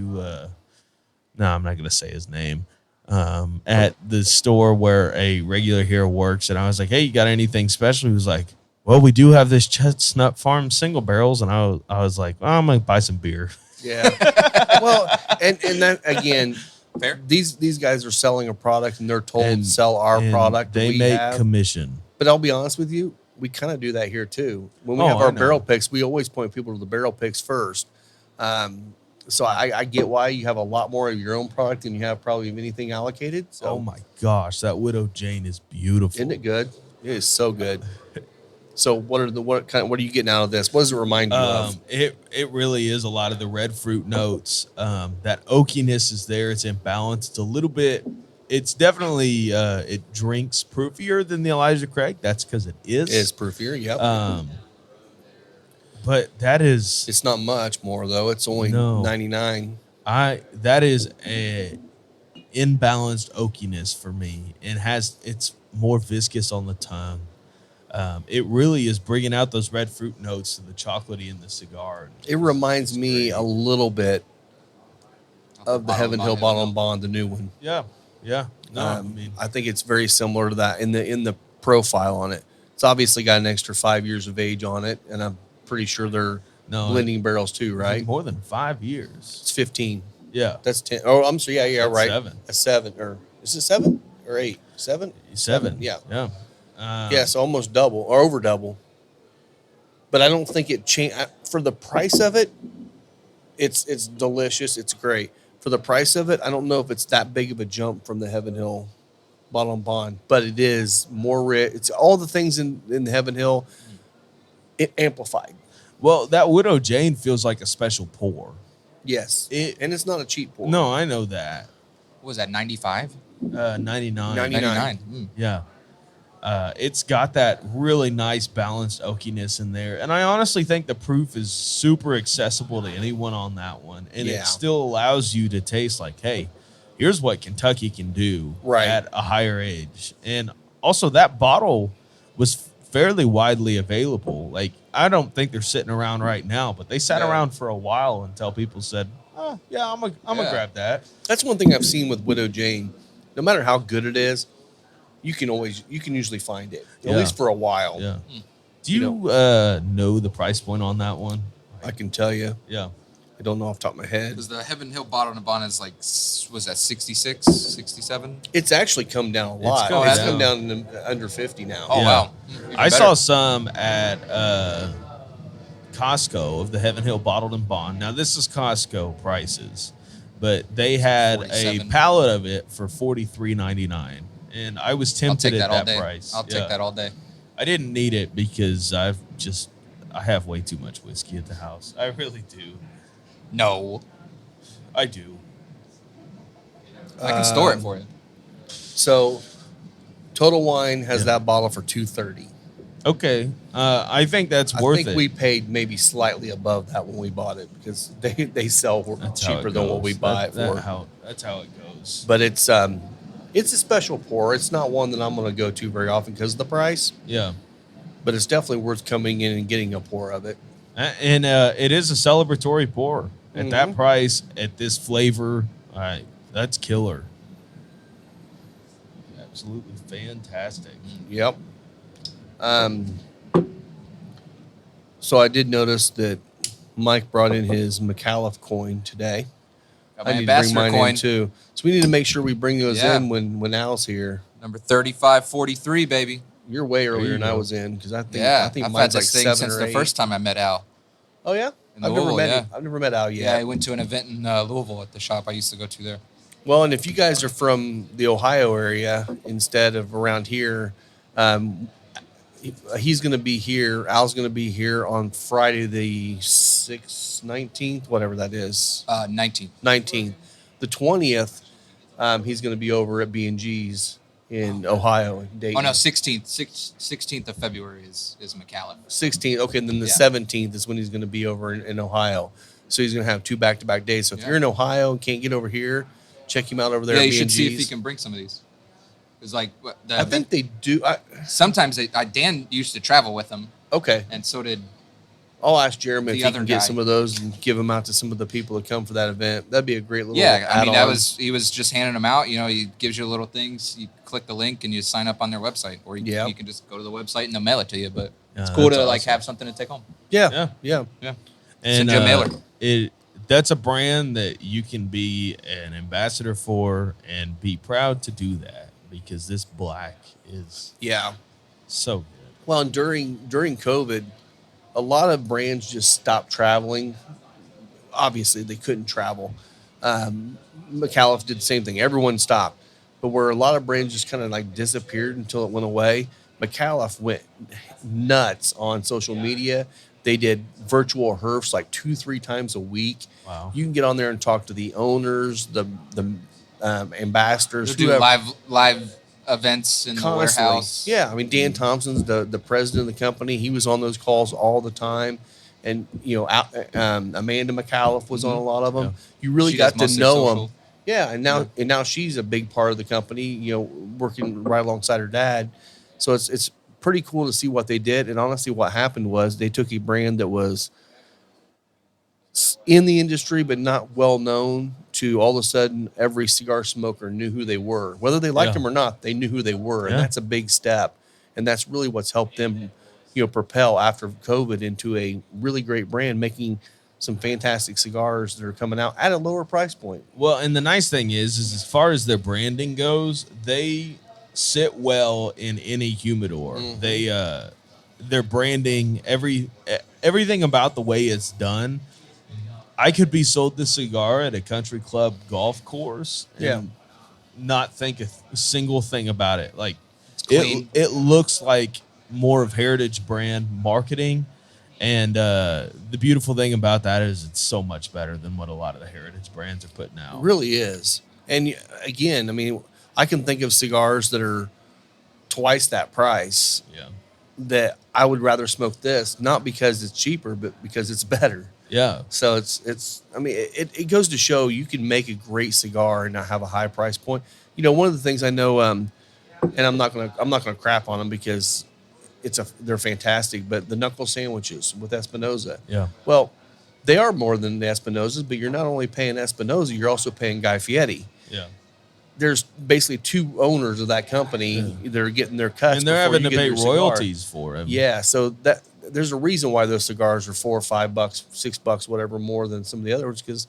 no, I'm not going to say his name, at the store where a regular here works. And I was like, hey, you got anything special? He was like, well, we do have this Chestnut Farm single barrels. And I was like, well, I'm going to buy some beer.
Yeah. Well, and that again,
Fair.
these guys are selling a product and they're told
And-
to sell our
And
product. that
They
we
make
have.
commission.
But I'll be honest with you, we kind of do that here too. When we
Oh,
have
I
our
know.
barrel picks, we always point people to the barrel picks first. So I get why you have a lot more of your own product than you have probably of anything allocated. So
Oh my gosh, that Widow Jane is beautiful.
isn't it good? It is so good. So what are you getting out of this? What does it remind you of?
It really is a lot of the red fruit notes. That oakiness is there. It's in balance. It's a little bit. It's definitely it drinks proofier than the Elijah Craig. That's because it is.
It is proofier, yep.
But that is
It's not much more though. It's only
No.
99.
that is a imbalanced oakiness for me, and it's more viscous on the tongue. It really is bringing out those red fruit notes to the chocolatey in the cigar.
It reminds me a little bit of the
Bottle
Heaven
and
Hill
Bond,
Bottle and Bond, the new one.
Yeah. No, I mean,
I think it's very similar to that in the profile on it. It's obviously got an extra 5 years of age on it, and I'm pretty sure they're
No,
blending barrels too, right?
more than 5 years.
It's 15.
Yeah.
That's 10. Oh, I'm sorry. Yeah,
That's
right.
7.
That's 7. Or is it 7 or 8? 7?
7.
Yeah.
Yeah.
Yeah, so almost double or over double. But I don't think it changed for the price of it. It's delicious. It's great for the price of it. I don't know if it's that big of a jump from the Heaven Hill Bottle and Bond, but it is more rich. It's all the things in the Heaven Hill, it amplified.
Well, that Widow Jane feels like a special pour.
Yes, and it's not a cheap pour.
No, I know that.
What was that, 95?
99.
99.
Yeah. It's got that really nice balanced oakiness in there. And I honestly think the proof is super accessible to anyone on that one. And
Yeah.
it still allows you to taste like, hey, here's what Kentucky can do
Right.
at a higher age. And also that bottle was fairly widely available. Like, I don't think they're sitting around right now, but they sat
No.
around for a while until people said, oh, yeah, I'm gonna
Yeah.
grab that.
That's one thing I've seen with Widow Jane. No matter how good it is, you can usually find it at
Yeah.
least for a while.
Yeah. Do
You
you know the price point on that one?
I can tell you.
Yeah.
I don't know off the top of my head.
Because the Heaven Hill Bottle and Bond is like, was that 66, 67?
It's actually come down a lot.
come
It's
down.
come down to under 50 now.
Oh,
Yeah.
wow.
I saw some at Costco of the Heaven Hill Bottled and Bond. Now this is Costco prices, but they had a
47.
pallet of it for $43.99, and I was
I'll
tempted
take
at
that all
that
day.
price.
I'll take that all day.
I didn't need it because I have way too much whiskey at the house. I really do.
No.
I do.
I can store it for you.
So Total Wine has
Yeah.
that bottle for $230.
Okay, I think that's
I
worth
think
it.
we paid maybe slightly above that when we bought it because they sell
That's how
cheaper
it
than what we
goes.
buy it for.
That's how it goes.
But it's a special pour. It's not one that I'm going to go to very often because of the price.
Yeah.
but it's definitely worth coming in and getting a pour of it.
And it is a celebratory pour at that price, at this flavor. That's killer. Absolutely fantastic.
Yep. So I did notice that Mike brought in his McAuliffe coin today.
Got my
I need to bring
ambassador
mine
coin,
in too. So we need to make sure we bring those
Yeah.
in when Al's here.
number 3543, baby.
You're way
you
earlier than I
go.
was in because I think
Yeah,
I think
I've
mine's
had
like
this thing
7
since
or
the
8.
first time I met Al.
Oh yeah,
In
I've never
Louisville,
met
yeah.
him. I've never met Al yet.
Yeah, I went to an event in Louisville at the shop I used to go to there.
Well, and if you guys are from the Ohio area instead of around here, he's going to be here. Al's going to be here on Friday the 6th, 19th, whatever that is,
19.
19th. The 20th, he's going to be over at B&G's in Ohio. In Dayton.
Oh no, 16th of February is McAuliffe.
16th. Okay, and then the
Yeah.
17th is when he's going to be over in Ohio. So he's going to have 2 back-to-back days. So if
Yeah.
you're in Ohio and can't get over here, check him out over there.
Yeah,
at
you should see if
B&G's.
he can bring some of these. It's like the
I
event.
think they do.
Sometimes Dan used to travel with them,
Okay.
and so did.
I'll ask Jeremy if
The
he
other
can get
guy.
some of those and give them out to some of the people that come for that event. That'd be a great little
Yeah, I mean
add-on.
he was just handing them out. You know, he gives you little things. You click the link and you sign up on their website, or
Yeah.
you can just go to the website and they'll mail it to you. But it's
Yeah,
cool
that's
to like
awesome.
have something to take home.
Yeah.
Yeah.
Yeah.
And
Send you a mailer.
that's a brand that you can be an ambassador for and be proud to do that, because this black is
Yeah.
so good.
Well, and during COVID, a lot of brands just stopped traveling. Obviously, they couldn't travel. McAuliffe did the same thing. Everyone stopped. But where a lot of brands just kind of like disappeared until it went away, McAuliffe went nuts on social media. They did virtual herfs like 2-3 times a week.
Wow.
You can get on there and talk to the owners, the ambassadors,
They'll do
whoever.
live events in the
Constantly.
warehouse.
Yeah, I mean Dan Thompson's the president of the company. He was on those calls all the time, and Amanda McAuliffe was on a lot of them.
Yeah.
You really
She does
got to
mostly
know
social.
them. Yeah, and now she's a big part of the company. You know, working right alongside her dad. So it's pretty cool to see what they did. And honestly, what happened was they took a brand that was in the industry but not well known to all of a sudden every cigar smoker knew who they were. Whether they liked
Yeah.
them or not, they knew who they were. And
Yeah.
that's a big step. And that's really what's helped them, propel after COVID into a really great brand, making some fantastic cigars that are coming out at a lower price point.
Well, and the nice thing is as far as their branding goes, they sit well in any humidor.
Mhm.
They their branding, everything about the way it's done. I could be sold this cigar at a country club golf course and
Yeah.
not think a single thing about it. Like
clean.
it looks like more of heritage brand marketing. And the beautiful thing about that is it's so much better than what a lot of the heritage brands are putting out.
It really is. And again, I mean, I can think of cigars that are twice that price
Yeah.
that I would rather smoke this, not because it's cheaper, but because it's better.
Yeah.
So it goes to show you can make a great cigar and not have a high price point. One of the things I know, and I'm not gonna crap on them because they're fantastic, but the knuckle sandwiches with Espinosa.
Yeah.
Well, they are more than the Espinosas, but you're not only paying Espinosa, you're also paying Guy Fieri.
Yeah.
There's basically 2 owners of that company that are getting their cuts,
And they're
before
having
you
to
get
pay
your cigar.
royalties for it.
Yeah, so that there's a reason why those cigars are $4 or $5, $6, whatever, more than some of the other ones, because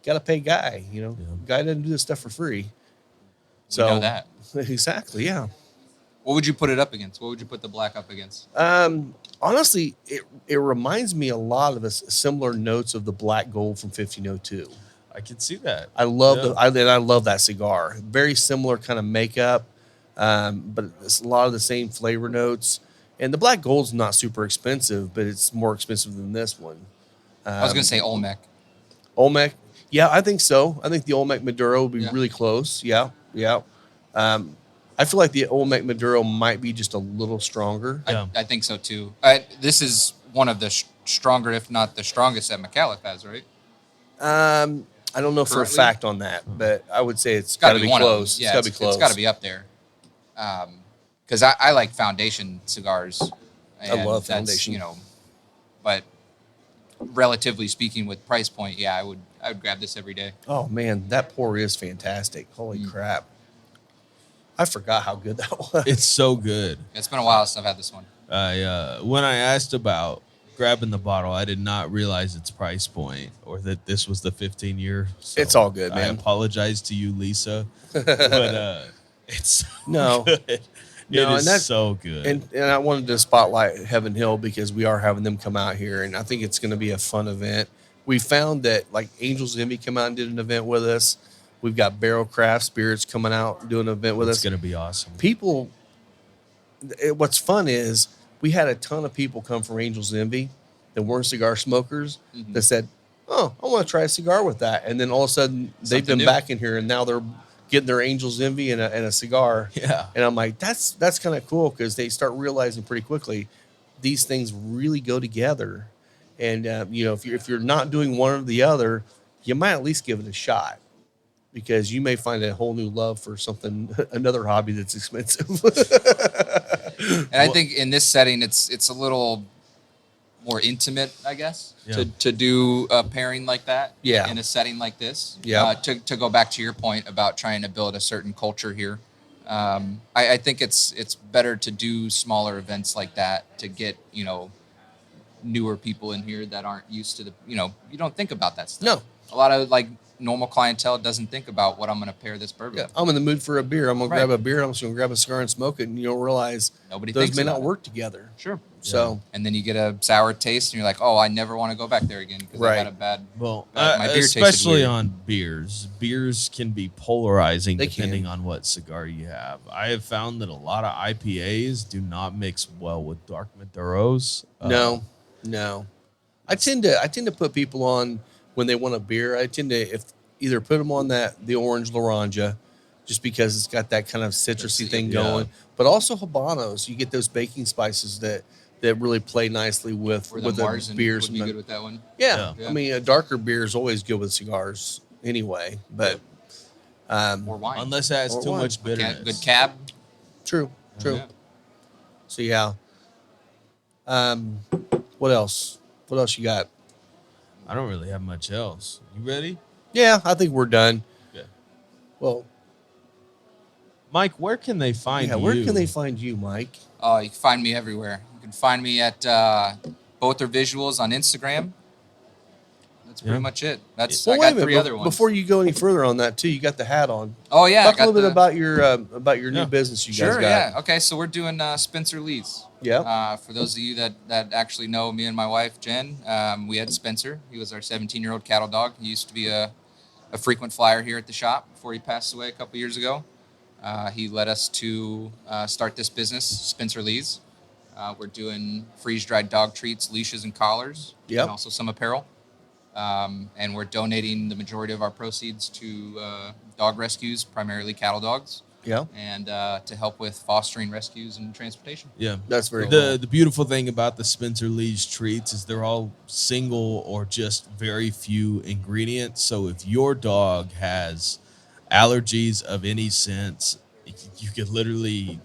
got to pay Guy. Guy doesn't do this stuff for free. So
know that.
Exactly, yeah.
What would you put it up against? What would you put the black up against?
Honestly, it reminds me a lot of similar notes of the Black Gold from 1502.
I can see that.
I love
Yeah.
I love that cigar. Very similar kind of makeup, but it's a lot of the same flavor notes. And the Black Gold's not super expensive, but it's more expensive than this one.
I was gonna say Olmec.
Olmec. Yeah, I think so. I think the Olmec Maduro would be
Yeah.
really close. Yeah. I feel like the Olmec Maduro might be just a little stronger.
Yeah.
I think so too. This is one of the stronger, if not the strongest, that McAuliffe has, right?
I don't know for a
Currently?
fact on that, but I would say it's
It's
got to be
one of them.
close.
Yeah,
It's got to be close.
It's got to be up there. Because I like foundation cigars And
love
that's,
Foundation.
You know, but relatively speaking, with price point, yeah, I would grab this every day.
Oh man, that pour is fantastic. Holy crap. I forgot how good that was.
It's so good.
It's been a while since I've had this one.
When I asked about grabbing the bottle, I did not realize its price point or that this was the 15-year. So
It's all good,
I
man.
apologize to you, Lisa, but it's so
No.
good.
No,
It is
and that's-
so good.
And I wanted to spotlight Heaven Hill because we are having them come out here, and I think it's going to be a fun event. We found that like Angels Envy come out and did an event with us. We've got Barrel Craft Spirits coming out and doing an event with
It's
us.
going to be awesome.
People, what's fun is we had a ton of people come from Angels Envy that weren't cigar smokers that said, "Oh, I want to try a cigar with that," and then all of a sudden they've
Something
been
new.
back in here and now they're getting their Angels Envy and a cigar.
Yeah.
And I'm like, that's kind of cool because they start realizing pretty quickly these things really go together. And you know, if you're not doing one or the other, you might at least give it a shot because you may find a whole new love for something, another hobby that's expensive.
And I think in this setting, it's a little more intimate, I guess,
Yeah.
to do a pairing like that.
Yeah.
In a setting like this.
Yeah.
To go back to your point about trying to build a certain culture here, I think it's better to do smaller events like that to get, you know, newer people in here that aren't used to the, you know, you don't think about that stuff.
No.
A lot of like normal clientele doesn't think about what I'm going to pair this bourbon.
Yeah, I'm in the mood for a beer. I'm gonna
Right.
grab a beer. I'm just gonna grab a cigar and smoke it, and you don't realize
Nobody
those
thinks
may
about
not
it.
work together.
Sure.
So
And then you get a sour taste, and you're like, "Oh, I never want to go back there again because I
Right.
had a bad."
Well,
My beer tasted
especially
weird.
on beers. Beers can be polarizing
They
depending
can.
on what cigar you have. I have found that a lot of IPAs do not mix well with dark Maduros.
no. I tend to put people on when they want a beer. I tend to either put them on the orange Laranja, just because it's got that kind of citrusy thing
Yeah.
going, but also Habanos. You get those baking spices that really play nicely with
Or the
the
Marzen
beers.
would be good with that one.
Yeah.
Yeah.
I mean, a darker beer is always good with cigars anyway. But
Or wine.
Unless it has
Or
too
wine.
much bitterness.
Good cab.
true.
Yeah.
So yeah. What else? What else you got?
I don't really have much else. You ready?
Yeah, I think we're done.
Okay.
Well,
Mike, where can they find you?
where can they find you, Mike?
Oh, you can find me everywhere. You can find me at Both Are Visuals on Instagram. That's pretty
Yeah.
much it. That's
Well,
I
wait a
got
minute.
three other ones.
Before you go any further on that, too, you got the hat on.
Oh yeah,
Talk
I
a
got
little bit
the-
about your
Yeah.
new business you
Sure,
guys
yeah.
got.
Okay, so we're doing Spencer Lee's.
Yeah.
For those of you that actually know me and my wife Jen, we had Spencer. He was our 17-year-old cattle dog. He used to be a frequent flyer here at the shop before he passed away a couple years ago. He led us to start this business, Spencer Lee's. We're doing freeze-dried dog treats, leashes, and collars,
Yep.
and also some apparel. And we're donating the majority of our proceeds to dog rescues, primarily cattle dogs,
Yeah.
and to help with fostering rescues and transportation.
Yeah.
That's very cool.
The beautiful thing about the Spencer Lee's treats is they're all single or just very few ingredients. So if your dog has allergies of any sense, you could literally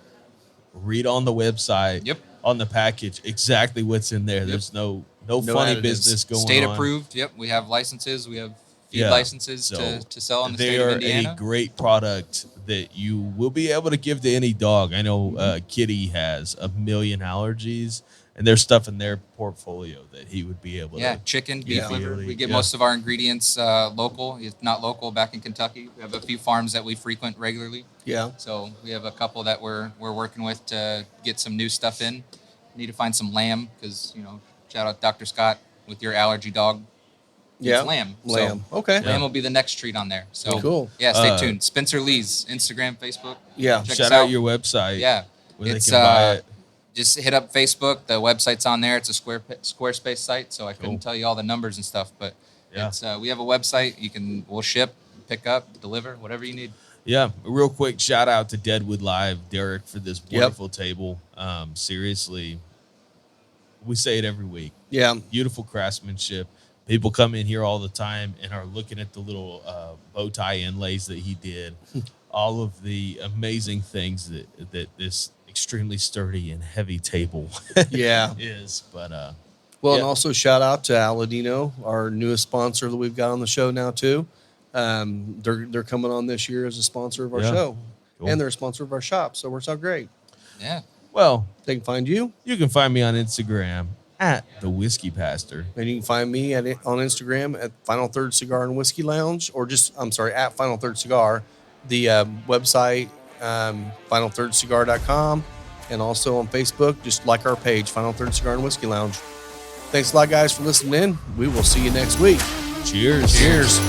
read on the website,
Yep.
on the package, exactly what's in there.
Yep.
There's no
No
funny
additives.
business going
State
on.
approved. Yep, we have licenses. We have feed
Yeah,
licenses
so
to sell in the
They
state of
are
Indiana.
a great product that you will be able to give to any dog. I know Kitty has a million allergies, and there's stuff in their portfolio that he would be able
Yeah,
to.
chicken, beef
Yeah.
liver. We get
Yeah.
most of our ingredients local. If not local, back in Kentucky. We have a few farms that we frequent regularly.
Yeah.
So we have a couple that we're working with to get some new stuff in. Need to find some lamb because, you know, shout out Dr. Scott with your allergy dog.
Yeah.
It's lamb. So
Lamb. Okay.
lamb will be the next treat on there. So
Cool.
Yeah, stay
Uh,
tuned. Spencer Lee's Instagram, Facebook.
Yeah.
Check
Shout
us
out
out.
your website.
Yeah.
where
It's
they can buy it.
just hit up Facebook. The website's on there. It's a Squarespace site, so I couldn't
Cool.
tell you all the numbers and stuff. But
Yeah.
it's we have a website. We'll ship, pick up, deliver, whatever you need.
Yeah, a real quick shout out to Deadwood Live, Derek, for this
Yep.
wonderful table. Seriously, we say it every week.
Yeah.
Beautiful craftsmanship. People come in here all the time and are looking at the little bow tie inlays that he did. All of the amazing things that this extremely sturdy and heavy table
Yeah.
is. But
Well, and
Yeah.
also shout out to Aladino, our newest sponsor that we've got on the show now too. They're coming on this year as a sponsor of our
Yeah.
show,
Cool.
and they're a sponsor of our shop. So we're so great.
Yeah.
well,
They can find you,
you can find me on Instagram at the Whiskey Pastor.
and you can find me on Instagram at Final Third Cigar and Whiskey Lounge, or just at Final Third Cigar. The website finalthirdcigar.com, and also on Facebook, just like our page, Final Third Cigar and Whiskey Lounge. Thanks a lot, guys, for listening in. We will see you next week.
Cheers.
Cheers.